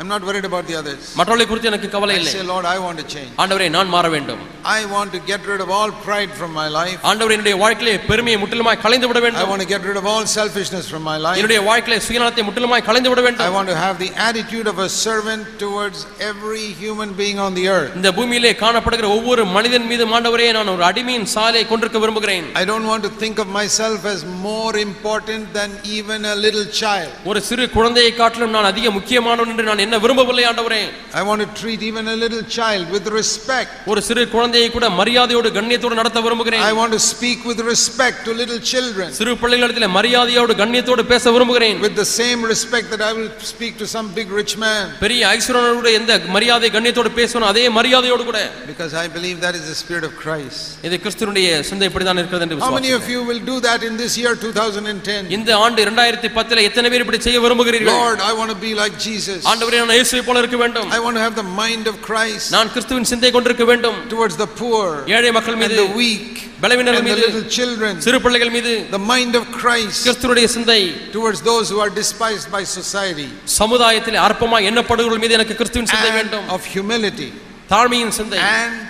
I'm not worried about the others. மற்றவர்களை குறித்து எனக்கு கவலை I இல்லை. say, Lord, I want to change. ஆண்டவரே, நான் மாற வேண்டும். I want to get rid of all pride from my life. ஆண்டவரே, என்னுடைய வாழ்க்கையிலே பெருமையை முற்றிலுமாய் களைந்து விட I வேண்டும். want to get rid of all selfishness from my life. என்னுடைய வாழ்க்கையிலே சுயநலத்தை முற்றிலுமாய் களைந்து விட I வேண்டும். want to have the attitude of a servant towards every human being on the earth. இந்த பூமியிலே காணப்படுகிற ஒவ்வொரு மனிதன் மீது ஆண்டவரே, நான் ஒரு அடிமையின் சாயலை கொண்டிருக்க விரும்புகிறேன். I don't want to think of myself as more important than even a little child. ஒரு சிறு குழந்தையை காட்டிலும் நான் அதிக முக்கியமானவன் என்று நான் என்ன விரும்பவில்லை ஆண்டவரே. I want to treat even a little child with respect. ஒரு சிறு குழந்தையை கூட மரியாதையோடு கண்ணியத்தோடு நடத்த விரும்புகிறேன். I want to speak with respect to little children. சிறு பிள்ளைகளிடத்திலே மரியாதையோடு கண்ணியத்தோடு பேச விரும்புகிறேன். With the same respect that I will speak to some big rich man. பெரிய ஐஸ்வர்யனோடு எந்த மரியாதை கண்ணியத்தோடு பேசணும் அதே மரியாதையோடு கூட. Because I believe that is the spirit of Christ. இது கிறிஸ்துவினுடைய சிந்தை இப்படி தான் இருக்கிறது என்று How many விசுவாசிக்கிறேன். of you will do that in this year 2010? இந்த ஆண்டு 2010 எத்தனை பேர் இப்படி செய்ய விரும்புகிறீர்கள்? Lord, I want to be like Jesus. ஆண்டவரே, நான் இயேசுவை போல இருக்க வேண்டும். I want to have the mind of Christ நான் கிறிஸ்துவின் சிந்தை கொண்டிருக்க வேண்டும். towards the poor, ஏழை மக்கள் and மீது, the weak, பலவீனர்கள் and the மீது, little children. சிறு பிள்ளைகள் மீது The mind of Christ கிறிஸ்துவினுடைய சிந்தை towards those who are despised by society, சமுதாயத்தில் அற்பமாய் எண்ணப்படுகிறவர்கள் மீது எனக்கு கிறிஸ்துவின் சிந்தை வேண்டும். and of humility, தாழ்மையின் சிந்தை, and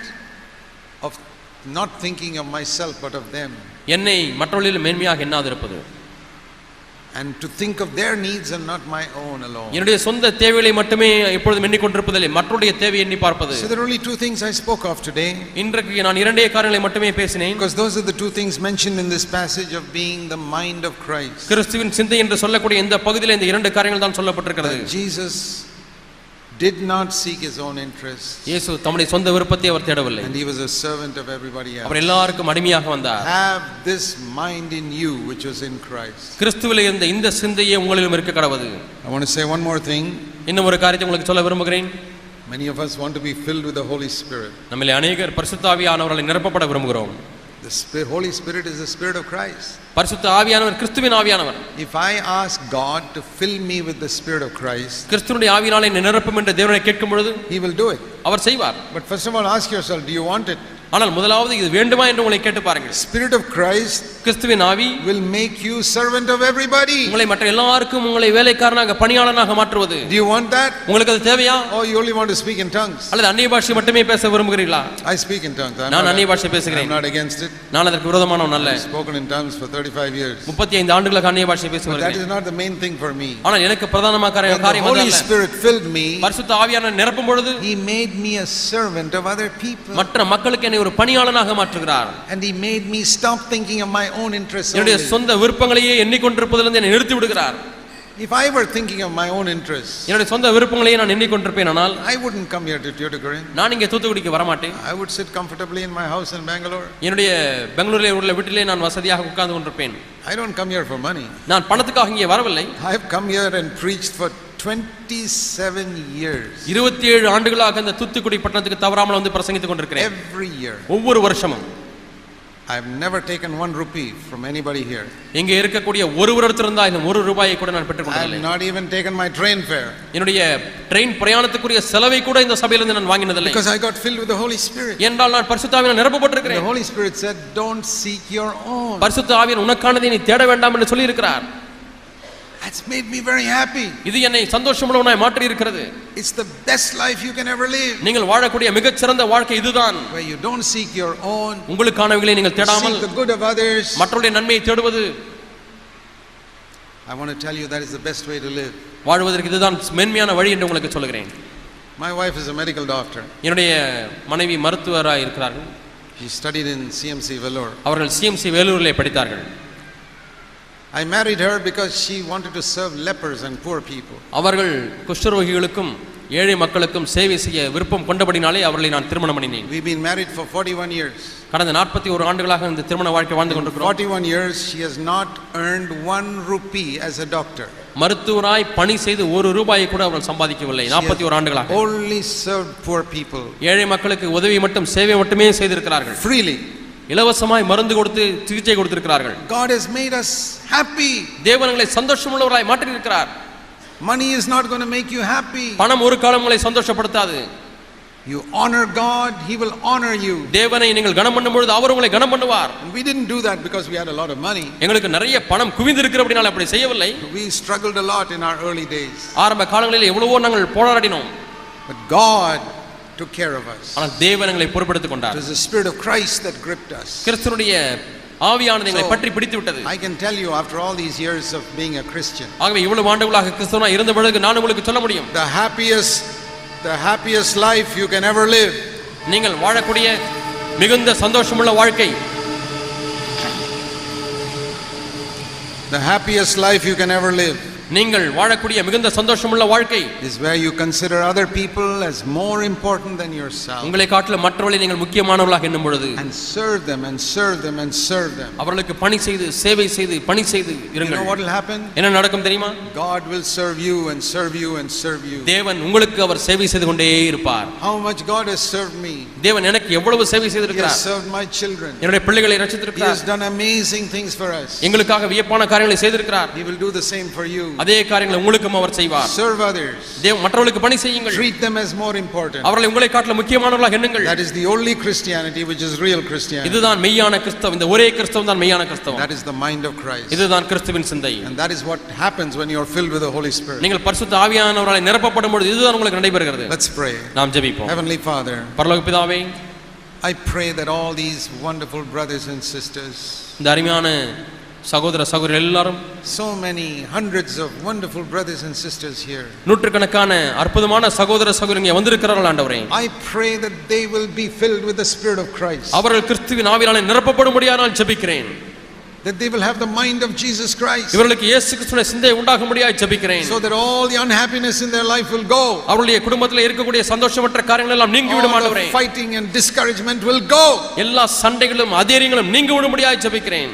of not thinking of myself but of them, என்னை மற்றவர்களில் மேன்மையாக எண்ணாதிருப்பது, and to think of their needs and not my own alone. என்னுடைய சொந்த தேவைகளை மட்டுமே எப்பொழுதும் எண்ணிக்கொண்டிருப்பதில்லை, மற்றவருடைய தேவையை எண்ணி பார்ப்பது. So there are only two things I spoke of today, இன்றைக்கு நான் இரண்டே காரியங்களை மட்டுமே பேசினேன். because those are the two things mentioned in this passage of being the mind of Christ. கிறிஸ்துவின் சிந்தை என்று சொல்லக்கூடிய இந்த பகுதியில் இந்த இரண்டு காரியங்கள் தான் சொல்லப்பட்டிருக்கிறது. Jesus did not seek his own interests, இயேசு தம்முடைய சொந்த விருப்பத்தை அவர் தேடவில்லை. and he was a servant of everybody else. அவர் எல்லாருக்கும் அடிமையாக வந்தார். Have this mind in you which was in Christ. கிறிஸ்துவிலே இருந்த இந்த சிந்தையே உங்களிலும் இருக்க கடவுது. I want to say one more thing. இன்னும் ஒரு காரியத்தை உங்களுக்கு சொல்ல விரும்புகிறேன். Many of us want to be filled with the Holy Spirit. நம்மிலே அநேகர் பரிசுத்த ஆவியானவரால் நிரப்பப்பட விரும்புகிறோம். The Holy Spirit is the Spirit of Christ. பரிசுத்த ஆவியானவர் கிறிஸ்துவின் ஆவியானவர். If I ask God to fill me with the Spirit of Christ, கிறிஸ்துவினுடைய ஆவியானவரை நிரப்பும் என்று தேவனை கேட்கும் பொழுது he will do it. அவர் செய்வார். But first of all, ask yourself, do you want it? ஆனால் முதலாவது இது வேண்டுமா என்று உங்களை கேட்டு பாருங்கள். Spirit of Christ கிறிஸ்துவின் ஆவி will make you servant of everybody. உங்களை மற்ற எல்லாருக்கும் உங்களை வேலைக்காரனாக பணியாளனாக மாற்றுவது. Do you want that? உங்களுக்கு அது தேவையா? Or you only want to speak in tongues? அல்லது அந்நிய பாஷை மட்டுமே பேச விரும்புகிறீர்களா? I speak in tongues. நான் அந்நிய பாஷை பேசுகிறேன். I'm not against it. நான் அதற்கு விரோதமானவன் அல்ல. I've spoken in tongues for 35 years. 35 ஆண்டுகளாக அந்நிய பாஷை பேசி But that வருகிறேன். is not the main thing for me. ஆனால் எனக்கு பிரதானமான காரியம் When the Holy அதல்ல. Spirit filled me, பரிசுத்த ஆவியானவர் நிரப்பும் பொழுது He made me a servant of other people. மற்ற மக்களுக்கு என்னை ஒரு பணியாளனாக மாற்றுகிறார். And He made me stop thinking of my own interests என்னுடைய only. சொந்த விருப்பங்களையே எண்ணிக்கொண்டிருப்பதிலிருந்து என்னை நிறுத்தி விடுகிறார். If I were thinking of my own interests, என்னுடைய சொந்த விருப்பங்களையே நான் எண்ணிக்கொண்டிருப்பேன் ஆனால் I wouldn't come here to Tuticorin. நான் இங்கே தூத்துக்குடிக்கு வர மாட்டேன். I would sit comfortably in my house in Bangalore. என்னுடைய பெங்களூரில் உள்ள வீட்டிலே நான் வசதியாக உட்கார்ந்து கொண்டிருப்பேன். I don't come here for money. நான் பணத்துக்காக இங்கே வரவில்லை. I have come here and preached for 27 years. 27 ஆண்டுகளாக இந்த தூத்துக்குடி பட்டணத்துக்கு தவறாமல் வந்து பிரசங்கித்துக் கொண்டிருக்கிறேன். Every year. ஒவ்வொரு வருஷமும் I have never taken 1 rupee from anybody here. இங்கே இருக்கக்கூடிய ஒருவரிடத்திலிருந்து இந்த 1 ரூபாயை கூட நான் பெற்றுக் I have கொண்டதில்லை. not even taken my train fare. என்னுடைய ட்ரெயின் பிரயாணத்துக்குரிய செலவை கூட இந்த சபையிலிருந்து நான் வாங்கினதில்லை. Because I got filled with the Holy Spirit. என்றால் நான் பரிசுத்த ஆவியால் The நிரப்பப்பட்டிருக்கிறேன். Holy Spirit said, "Don't seek your own." பரிசுத்த ஆவியால் உனக்கானதை நீ தேட வேண்டாம் என்று சொல்லி இருக்கிறார். That's made me very happy. இது என்னை சந்தோஷமுள்ளவனாய் மாற்றி இருக்கிறது. It's the best life you can ever live. நீங்கள் வாழக்கூடிய மிகச் சிறந்த வாழ்க்கை இதுதான். Where you don't seek your own. உங்களுக்கானவைகளை நீங்கள் தேடாமல் Seek the good of others. மற்றவருடைய நன்மையை தேடுவது. I want to tell you that is the best way to live. வாழ்வதற்கு இதுதான் மேன்மையான வழி என்று உங்களுக்கு சொல்கிறேன். My wife is a medical doctor. என்னுடைய மனைவி மருத்துவராக இருக்கிறார்கள். She studied in CMC Vellore. அவர்கள் CMC வேலூரிலே படித்தார்கள். I married her because she wanted to serve lepers and poor people. அவர்கள் குஷ்டரோகிகளுக்கும் ஏழை மக்களுக்கும் சேவை செய்ய விருப்பம் கொண்டபடினாலே அவர்களை நான் திருமணம் பண்ணினேன். We've been married for 41 years. கடந்த 41 ஆண்டுகளாக இந்த திருமண வாழ்க்கை வாழ்ந்து கொண்டிருக்கிறோம். 41 years she has not earned 1 rupee as a doctor. மருத்துவராய் பணி செய்து 1 ரூபாயை கூட அவர்கள் சம்பாதிக்கவில்லை. 41 ஆண்டுகளாக Only served poor people. ஏழை மக்களுக்கு உதவி மட்டும் சேவை மட்டுமே செய்திருக்கிறார்கள். Freely. இலவசமாய் மருந்து கொடுத்து சிகிச்சை கொடுத்திருக்கிறார்கள். God has made us happy. தேவனங்களை சந்தோஷமுள்ளவராய் மாற்றி இருக்கிறார். Money is not going to make you happy. பணம் ஒரு காலம் உங்களை சந்தோஷப்படுத்தாது. You honor God, He will honor you. தேவனை நீங்கள் கனம் பண்ணும் பொழுது அவர் உங்களை கனம் பண்ணுவார். And we didn't do that because we had a lot of money. எங்களுக்கு நிறைய பணம் குவிந்து இருக்கிறபடியால் அப்படி செய்யவில்லை. We struggled a lot in our early days. ஆரம்ப காலங்களில் எவ்வளவோ நாங்கள் போராடினோம். But God took care of us. ஆனால் தேவன் எங்களை பொறுப்பெடுத்துக் It கொண்டார். was the Spirit of Christ that gripped us. கிறிஸ்துவினுடைய ஆவியானது எங்களை பற்றி பிடித்து விட்டது. I can tell you after all these years of being a Christian. ஆகவே இவ்வளவு ஆண்டுகளாக கிறிஸ்தவனாய் இருந்த பொழுது நான் உங்களுக்கு சொல்ல முடியும். The happiest life you can ever live. நீங்கள் வாழக்கூடிய மிகுந்த சந்தோஷமுள்ள வாழ்க்கை. The happiest life you can ever live. நீங்கள் வாழக்கூடிய மிகுந்த சந்தோஷமுள்ள வாழ்க்கை is where you consider other people as more important than yourself. உங்களை காட்டிலும் மற்றவர்களை நீங்கள் முக்கியமானவர்களாக எண்ணும் பொழுது And serve them and serve them and serve them. அவர்களுக்கு பணி செய்து சேவை செய்து பணி செய்து You இருங்கள். know what will happen? என்ன நடக்கும் தெரியுமா? God will serve you and serve you and serve you. தேவன் உங்களுக்கு அவர் சேவை செய்து கொண்டே இருப்பார். How much God has served me. தேவன் எனக்கு எவ்வளவு சேவை He செய்திருக்கிறார். has served my children. என்னுடைய பிள்ளைகளை He ரட்சித்திருக்கிறார். has done amazing things for us. எங்களுக்காக வியப்பான காரியங்களை செய்திருக்கிறார். He will do the same for you. அதே காரியங்களை உங்களுக்கும் அவர் செய்வார். Serve others. மற்றவர்களுக்கு பணி செய்யுங்கள். Treat them as more important. அவர்களை உங்களை காட்டிலும் முக்கியமானவர்களாக எண்ணுங்கள். That is the only Christianity which is real Christianity. இதுதான் மெய்யான கிறிஸ்தவம். இந்த ஒரே கிறிஸ்தவம் தான் மெய்யான கிறிஸ்தவம். That is the mind of Christ. இதுதான் கிறிஸ்துவின் சிந்தை. And that is what happens when you are filled with the Holy Spirit. நீங்கள் பரிசுத்த ஆவியானவரால் நிரப்பப்படும் பொழுது இதுதான் உங்களுக்கு நடைபெறுகிறது. Let's pray. நாம் ஜெபிப்போம். Heavenly Father, பரலோக பிதாவே, I pray that all these wonderful brothers and sisters, இந்த அருமையான சகோதர சகோதரிகள் எல்லாரும், so many hundreds of wonderful brothers and sisters here, நூற்றுக்கணக்கான அற்புதமான சகோதர சகோதரிகள் வந்திருக்கிறார்கள் ஆண்டவரே. I pray that they will be filled with the Spirit of Christ. அவர்கள் கிறிஸ்துவின் ஆவியாலே நிரப்பப்படும்படியாக நான் ஜெபிக்கிறேன். That they will have the mind of Jesus Christ. இவர்களுக்கு இயேசு கிறிஸ்துவின் சிந்தை உண்டாகும்படியாக ஜெபிக்கிறேன். So that all the unhappiness in their life will go. அவருடைய குடும்பத்தில் இருக்கக்கூடிய சந்தோஷமற்ற காரியங்கள் எல்லாம் நீங்கி விடும் ஆண்டவரே. All the fighting and discouragement will go. எல்லா சண்டைகளும் அதேரியங்களும் நீங்கி விடும்படியாக ஜெபிக்கிறேன்.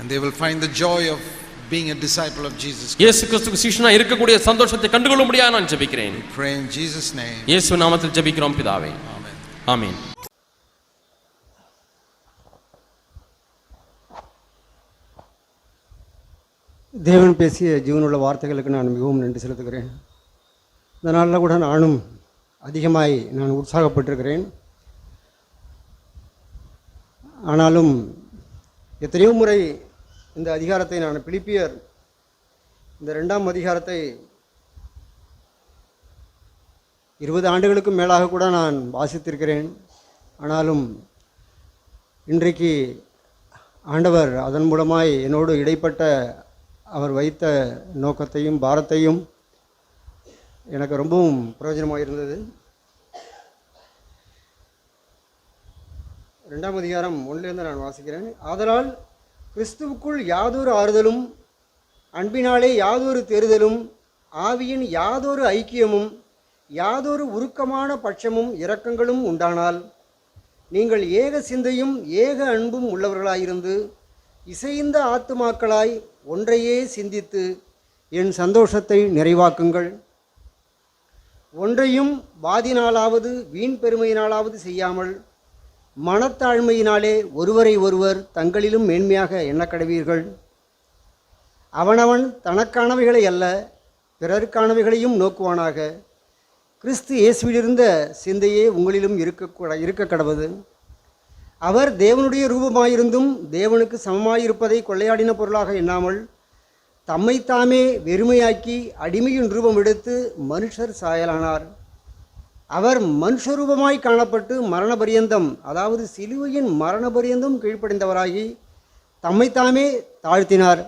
And they will find the joy of being a disciple of Jesus Christ. இயேசு கிறிஸ்துவுக்கு சீஷனா இருக்கக்கூடிய சந்தோஷத்தை கண்டுகொள்ளும்படியாக நான் ஜெபிக்கிறேன். Pray in Jesus name. இயேசு நாமத்தில் ஜெபிக்கிறோம் பிதாவே. Amen. ஆமென். தேவன் பேசிய ஜீவனுள்ள வார்த்தைகளுக்கு நான் மிகவும் நன்றி செலுத்துகிறேன். இந்த நாளில் கூட நானும் அதிகமாய் நான் உற்சாகப்பட்டிருக்கிறேன். ஆனாலும் எத்தனையோ முறை இந்த அதிகாரத்தை நான் பிலிப்பியர் இந்த 2ஆம் அதிகாரத்தை 20 ஆண்டுகளுக்கும் மேலாக கூட நான் வாசித்திருக்கிறேன். ஆனாலும் இன்றைக்கு ஆண்டவர் அதன் மூலமாய் என்னோடு இடைப்பட்ட அவர் வைத்த நோக்கத்தையும் பாரத்தையும் எனக்கு ரொம்பவும் பிரயோஜனமாக இருந்தது. 2ஆம் அதிகாரம் 1லேருந்து நான் வாசிக்கிறேன். ஆதலால் கிறிஸ்துவுக்குள் யாதொரு ஆறுதலும், அன்பினாலே யாதொரு தேறுதலும், ஆவியின் யாதொரு ஐக்கியமும், யாதொரு உருக்கமான பட்சமும் இரக்கங்களும் உண்டானால், நீங்கள் ஏக சிந்தையும் ஏக அன்பும் உள்ளவர்களாயிருந்து இசைந்த ஆத்துமாக்களாய் ஒன்றையே சிந்தித்து என் சந்தோஷத்தை நிறைவாக்குங்கள். ஒன்றையும் வாதினாலாவது வீண் பெருமையினாலாவது செய்யாமல் மனத்தாழ்மையினாலே ஒருவரை ஒருவர் தங்களிலும் மேன்மையாக எண்ணக்கடவீர்கள். அவனவன் தனக்கானவைகளை அல்ல பிறருக்கானவைகளையும் நோக்குவானாக. கிறிஸ்து இயேசுவிலிருந்த சிந்தையே உங்களிலும் இருக்க கடவது. அவர் தேவனுடைய ரூபமாயிருந்தும் தேவனுக்கு சமமாயிருப்பதை கொள்ளையாடின பொருளாக எண்ணாமல் தம்மைத்தாமே வெறுமையாக்கி அடிமையின் ரூபம் எடுத்து மனுஷர் சாயலானார். அவர் மனுஷரூபமாய் காணப்பட்டு மரணபரியந்தம், அதாவது சிலுவையின் மரணபரியந்தம் கீழ்ப்படிந்தவராகி தம்மைத்தாமே தாழ்த்தினார்.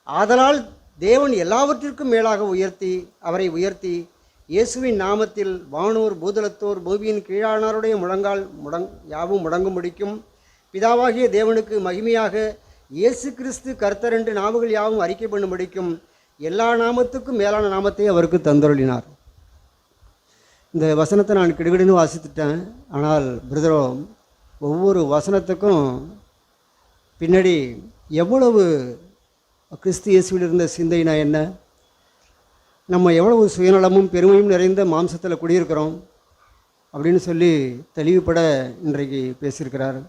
ஆதலால் தேவன் எல்லாவற்றிற்கும் மேலாக அவரை உயர்த்தி இயேசுவின் நாமத்தில் வானோர் பூதலத்தோர் பூமியின் கீழானாருடைய யாவும் முடங்கும்படிக்கும் பிதாவாகிய தேவனுக்கு மகிமையாக இயேசு கிறிஸ்து கர்த்தர் என்று நாவுகள் யாவும் அறிக்கை பண்ணும்படிக்கும் எல்லா நாமத்துக்கும் மேலான நாமத்தை அவருக்கு தந்தருளினார். இந்த வசனத்தை நான் கிடுகிடுன்னு வாசித்துட்டேன். ஆனால் பிரதரோ, ஒவ்வொரு வசனத்துக்கும் பின்னாடி எவ்வளவு கிறிஸ்து இயேசுவில் இருந்த சிந்தைனா என்ன, நம்ம எவ்வளவு சுயநலமும் பெருமையும் நிறைந்த மாம்சத்தில் குடியிருக்கிறோம் அப்படின்னு சொல்லி தெளிவுபட இன்றைக்கு பேசியிருக்கிறார்.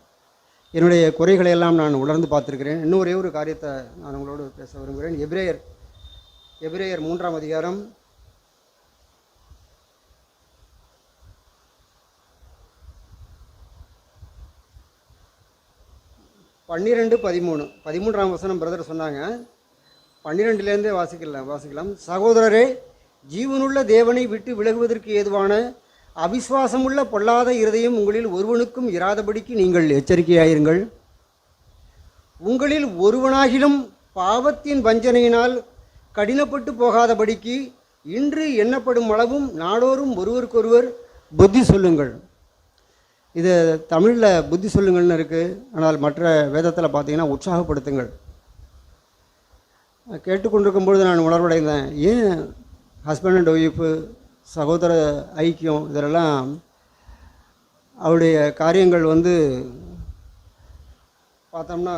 என்னுடைய குறைகளை எல்லாம் நான் உணர்ந்து பார்த்துருக்கிறேன். இன்னும் ஒரே ஒரு காரியத்தை நான் உங்களோடு பேச விரும்புகிறேன். எபிரேயர் 3ஆம் அதிகாரம் 13ஆம் வசனம் பிரதர் சொன்னாங்க. 12லேருந்தே வாசிக்கலாம். சகோதரரே, ஜீவனுள்ள தேவனை விட்டு விலகுவதற்கு ஏதுவான அவிசுவாசமுள்ள பொல்லாத இருதயம் உங்களில் ஒருவனுக்கும் இராதபடிக்கு நீங்கள் எச்சரிக்கையாயிருங்கள். உங்களில் ஒருவனாகிலும் பாவத்தின் வஞ்சனையினால் கடினப்பட்டு போகாதபடிக்கு இன்று எண்ணப்படும் அளவும் நாடோறும் ஒருவருக்கொருவர் புத்தி சொல்லுங்கள். இது தமிழில் புத்தி சொல்லுங்கள்னு இருக்குது. ஆனால் மற்ற வேதத்தில் பார்த்தீங்கன்னா உற்சாகப்படுத்துங்கள். கேட்டுக்கொண்டிருக்கும்பொழுது நான் உணர்வடைந்தேன். ஏன் ஹஸ்பண்ட் அண்ட் ஒய்ஃபு, சகோதர ஐக்கியம், இதெல்லாம் அவருடைய காரியங்கள் பார்த்தோம்னா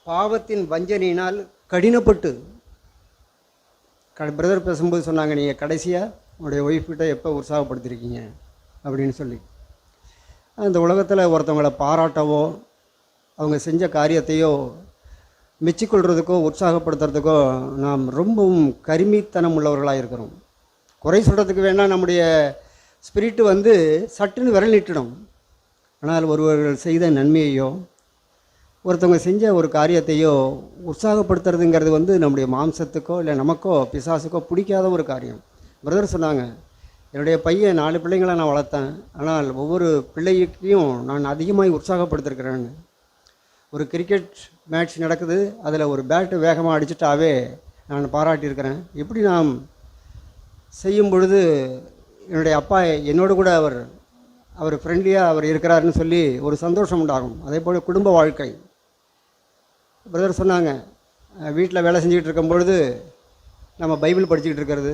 பாவத்தின் வஞ்சனையினால் கடினப்பட்டு, பிரதர் பேசும்போது சொன்னாங்க, நீங்கள் கடைசியாக உங்களுடைய ஒய்ஃப்கிட்ட எப்போ உற்சாகப்படுத்திருக்கீங்க அப்படின்னு சொல்லி. அந்த உலகத்தில் ஒருத்தவங்களை பாராட்டவோ அவங்க செஞ்ச காரியத்தையோ மெச்சிக்கொள்கிறதுக்கோ உற்சாகப்படுத்துறதுக்கோ நாம் ரொம்பவும் கருமித்தனம் உள்ளவர்களாக இருக்கிறோம். குறை சொல்கிறதுக்கு வேணால் நம்முடைய ஸ்பிரிட்டு சட்டுன்னு விரல் நீட்டிடும். ஆனால் ஒருவர்கள் செய்த நன்மையையோ ஒருத்தவங்க செஞ்ச ஒரு காரியத்தையோ உற்சாகப்படுத்துறதுங்கிறது நம்முடைய மாம்சத்துக்கோ இல்லை நமக்கோ பிசாசுக்கோ பிடிக்காத ஒரு காரியம். பிரதர் சொன்னாங்க, என்னுடைய பையன் 4 பிள்ளைங்களை நான் வளர்த்தேன், ஆனால் ஒவ்வொரு பிள்ளைக்கும் நான் அதிகமாக உற்சாகப்படுத்திருக்கிறேன்னு. ஒரு கிரிக்கெட் மேட்ச் நடக்குது, அதில் ஒரு பேட்டு வேகமாக அடிச்சிட்டாவே நான் பாராட்டியிருக்கிறேன். இப்படி நாம் செய்யும் பொழுது என்னுடைய அப்பா என்னோடு கூட அவர் ஃப்ரெண்ட்லியாக அவர் இருக்கிறாருன்னு சொல்லி ஒரு சந்தோஷம் உண்டாகும். அதே போல் குடும்ப வாழ்க்கை. பிரதர் சொன்னாங்க, வீட்டில் வேலை செஞ்சுக்கிட்டு இருக்கும் பொழுது நம்ம பைபிள் படிச்சுக்கிட்டு இருக்கிறது,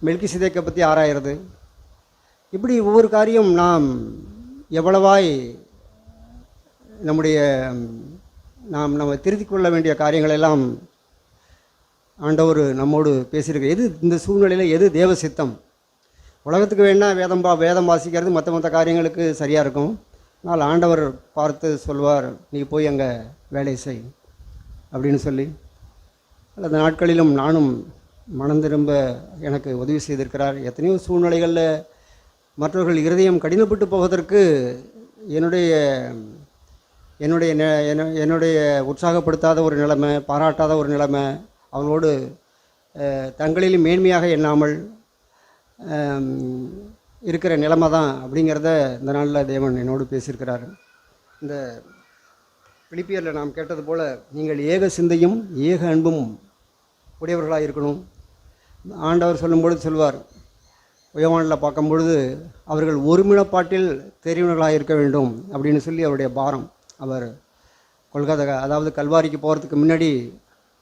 மெல்கிசேதேக்கை பற்றி ஆராயிறது, இப்படி ஒவ்வொரு காரியம் நாம் எவ்வளவாய் நம்ம திருத்திக் கொள்ள வேண்டிய காரியங்களெல்லாம் ஆண்டவர் நம்மோடு பேசியிருக்க. எது இந்த சூழ்நிலையில் எது தேவ சித்தம்? உலகத்துக்கு வேணால் வேதம் வாசிக்கிறது மற்ற காரியங்களுக்கு சரியாக இருக்கும். ஆனால் ஆண்டவர் பார்த்து சொல்வார், நீ போய் அங்கே வேலை செய் அப்படின்னு சொல்லி. அந்த நாட்களிலும் நானும் மனம் திரும்ப எனக்கு உதவி செய்திருக்கிறார். எத்தனையோ சூழ்நிலைகளில் மற்றவர்கள் இருதயம் கடினப்பட்டு போவதற்கு என்னுடைய என்னுடைய என்னுடைய உற்சாகப்படுத்தாத ஒரு நிலைமை, பாராட்டாத ஒரு நிலைமை, அவங்களோடு தங்களிலும் மேன்மையாக எண்ணாமல் இருக்கிற நிலைமை தான் அப்படிங்கிறத இந்த நாளில் தேவன் என்னோடு பேசியிருக்கிறார். இந்த பிலிப்பியரில் நாம் கேட்டது போல் நீங்கள் ஏக சிந்தையும் ஏக அன்பும் உடையவர்களாக இருக்கணும். ஆண்டவர் சொல்லும்பொழுது சொல்வார், யோவானில் பார்க்கும்பொழுது அவர்கள் ஒருமினப்பாட்டில் தெரிந்தவர்களாக இருக்க வேண்டும் அப்படின்னு சொல்லி அவருடைய பாரம். அவர் கொல்கத்தா, அதாவது கல்வாரிக்கு போகிறதுக்கு முன்னாடி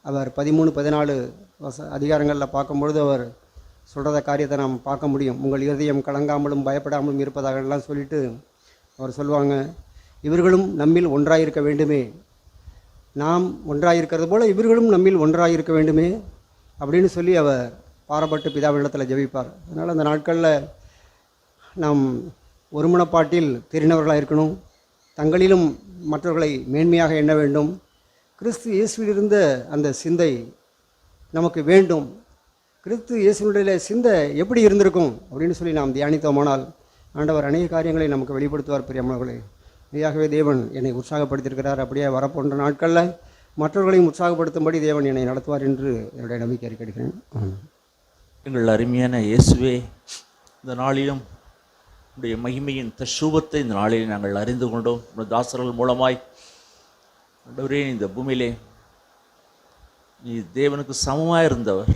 அவர் 13-14 அதிகாரங்களில் பார்க்கும்பொழுது அவர் சொல்கிறத காரியத்தை நாம் பார்க்க முடியும். உங்கள் இருதயம் கலங்காமலும் பயப்படாமலும் இருப்பதாகலாம் சொல்லிட்டு அவர் சொல்லுவாங்க, இவர்களும் நம்மில் ஒன்றாயிருக்க வேண்டுமே, நாம் ஒன்றாயிருக்கிறது போல் இவர்களும் நம்மில் ஒன்றாயிருக்க வேண்டுமே அப்படின்னு சொல்லி அவர் பாரப்பட்டு பிதாவிடத்தில் ஜெபிப்பார். அதனால் அந்த நாட்களில் நாம் ஒருமனப்பாட்டில் தெரிந்தவர்களாக இருக்கணும். தங்களிலும் மற்றவர்களை மேன்மையாக எண்ண வேண்டும். கிறிஸ்து இயேசுவில் இருந்த அந்த சிந்தை நமக்கு வேண்டும். கிறிஸ்து இயேசுனுடைய சிந்தை எப்படி இருந்திருக்கும் அப்படின்னு சொல்லி நாம் தியானித்தோமானால் ஆண்டவர் அநேக காரியங்களை நமக்கு வெளிப்படுத்துவார். பிரியமானவர்களே, மெய்யாகவே தேவன் என்னை உற்சாகப்படுத்தியிருக்கிறார். அப்படியே வரப்போன்ற நாட்களில் மற்றவர்களையும் உற்சாகப்படுத்தும்படி தேவன் என்னை நடத்துவார் என்று என்னுடைய நம்பிக்கை அறிக்கையிடுகிறேன். எங்கள் அருமையான இயேசுவே, இந்த நாளிலும் உடைய மகிமையின் தசூபத்தை இந்த நாளில் நாங்கள் அறிந்து கொண்டோம். உடைய தாசர்கள் மூலமாய் ஆண்டவரே, இந்த பூமியிலே நீ தேவனுக்கு சமமாக இருந்தவர்.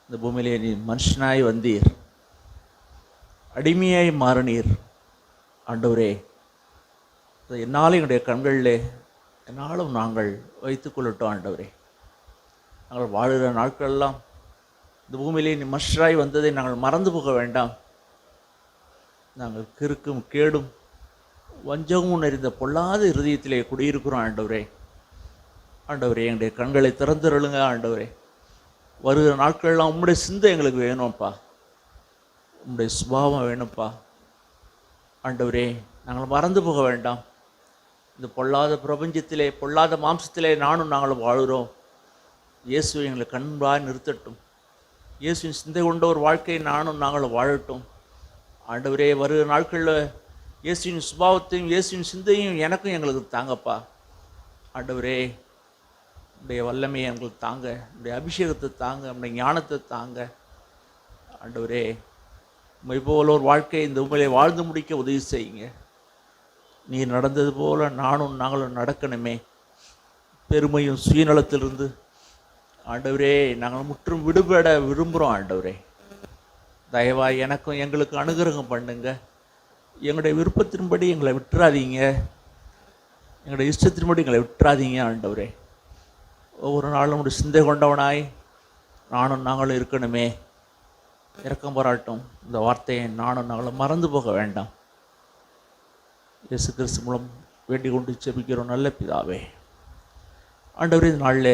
இந்த பூமியிலே நீ மனுஷனாய் வந்தீர், அடிமையாய் மாறினீர். ஆண்டவரே, என்னாலும் எங்களுடைய கண்களிலே என்னாலும் நாங்கள் வைத்துக்கொள்ளட்டும். ஆண்டவரே, நாங்கள் வாழுகிற நாட்களெல்லாம் இந்த பூமியிலே நீ மனுஷராய் வந்ததை நாங்கள் மறந்து போக வேண்டாம். நாங்கள் கிறுக்கும் கேடும் வஞ்சகமும் நிறைந்த பொல்லாத இருதயத்திலே குடியிருக்கிறோம். ஆண்டவரே, ஆண்டவரே, எங்களுடைய கண்களை திறந்துருளுங்க. ஆண்டவரே, வருகிற நாட்கள்லாம் உம்முடைய சிந்தை எங்களுக்கு வேணும்ப்பா, உம்முடைய சுபாவம் வேணும்ப்பா. ஆண்டவரே, நாங்கள் மறந்து போக வேண்டாம். இந்த பொல்லாத பிரபஞ்சத்திலே, பொல்லாத மாம்சத்திலே நாங்களும் வாழுகிறோம். இயேசு எங்களை கண்பாய் நிறுத்தட்டும். இயேசுவின் சிந்தை கொண்ட ஒரு வாழ்க்கையை நாங்களும் வாழட்டும். ஆண்டவரே, வருகிற நாட்களில் இயேசுவின் சுபாவத்தையும் இயேசுவின் சிந்தையும் எனக்கும் எங்களுக்கு தாங்கப்பா. ஆண்டவரே, உடைய வல்லமையை எங்களுக்கு தாங்க, உடைய அபிஷேகத்தை தாங்க, உடைய ஞானத்தை தாங்க. ஆண்டவரே, உம்மை போல ஒரு வாழ்க்கையை இந்த உண்மையிலே வாழ்ந்து முடிக்க உதவி செய்யுங்க. நீ நடந்தது போல் நாங்களும் நடக்கணுமே. பெருமையும் சுயநலத்திலிருந்து ஆண்டவரே நாங்கள் முற்றும் விடுபட விரும்புகிறோம். ஆண்டவரே, தயவாய் எனக்கும் எங்களுக்கு அனுகிரகம் பண்ணுங்க. எங்களுடைய விருப்பத்தின்படி எங்களை விட்டுறாதீங்க, எங்களுடைய இஷ்டத்தின்படி எங்களை விட்டுறாதீங்க. ஆண்டவரே, ஒவ்வொரு நாளும் நம்முடைய சிந்தை கொண்டவனாய் நாங்களும் இருக்கணுமே. இரக்கம் பாராட்டும். இந்த வார்த்தையை நாங்களும் மறந்து போக வேண்டாம். இயேசு கிறிஸ்து மூலம் வேண்டிக் கொண்டு செபிக்கிறோம் நல்ல பிதாவே. ஆண்டவரே, இந்த நாளில்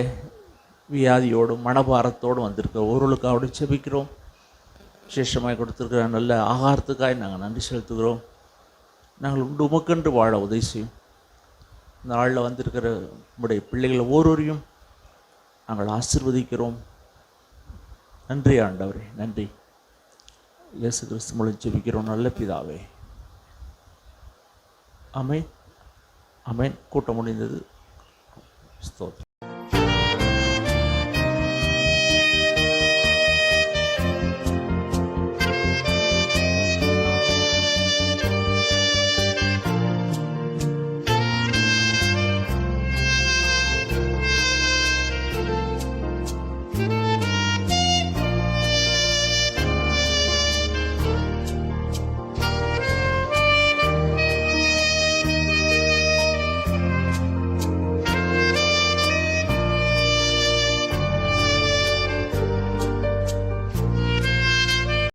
வியாதியோடும் மனபாரத்தோடும் வந்திருக்க ஒருவர்களுக்காக செபிக்கிறோம். விசேஷமாக கொடுத்துருக்கிற நல்ல ஆகாரத்துக்காக நாங்கள் நன்றி செலுத்துகிறோம். நாங்கள் உமக்கென்று வாழ உதவி செய்யும். இந்த நாளில் வந்திருக்கிற நம்முடைய பிள்ளைகள் ஒவ்வொருவரையும் நாங்கள் ஆசீர்வதிக்கிறோம். நன்றி ஆண்டவரே, நன்றி. இயேசு கிறிஸ்து மூலம் ஜெபிக்கிறோம் நல்ல பிதாவே. ஆமென், ஆமென். கூட்டம் முடிந்தது. ஸ்தோத்திரம்.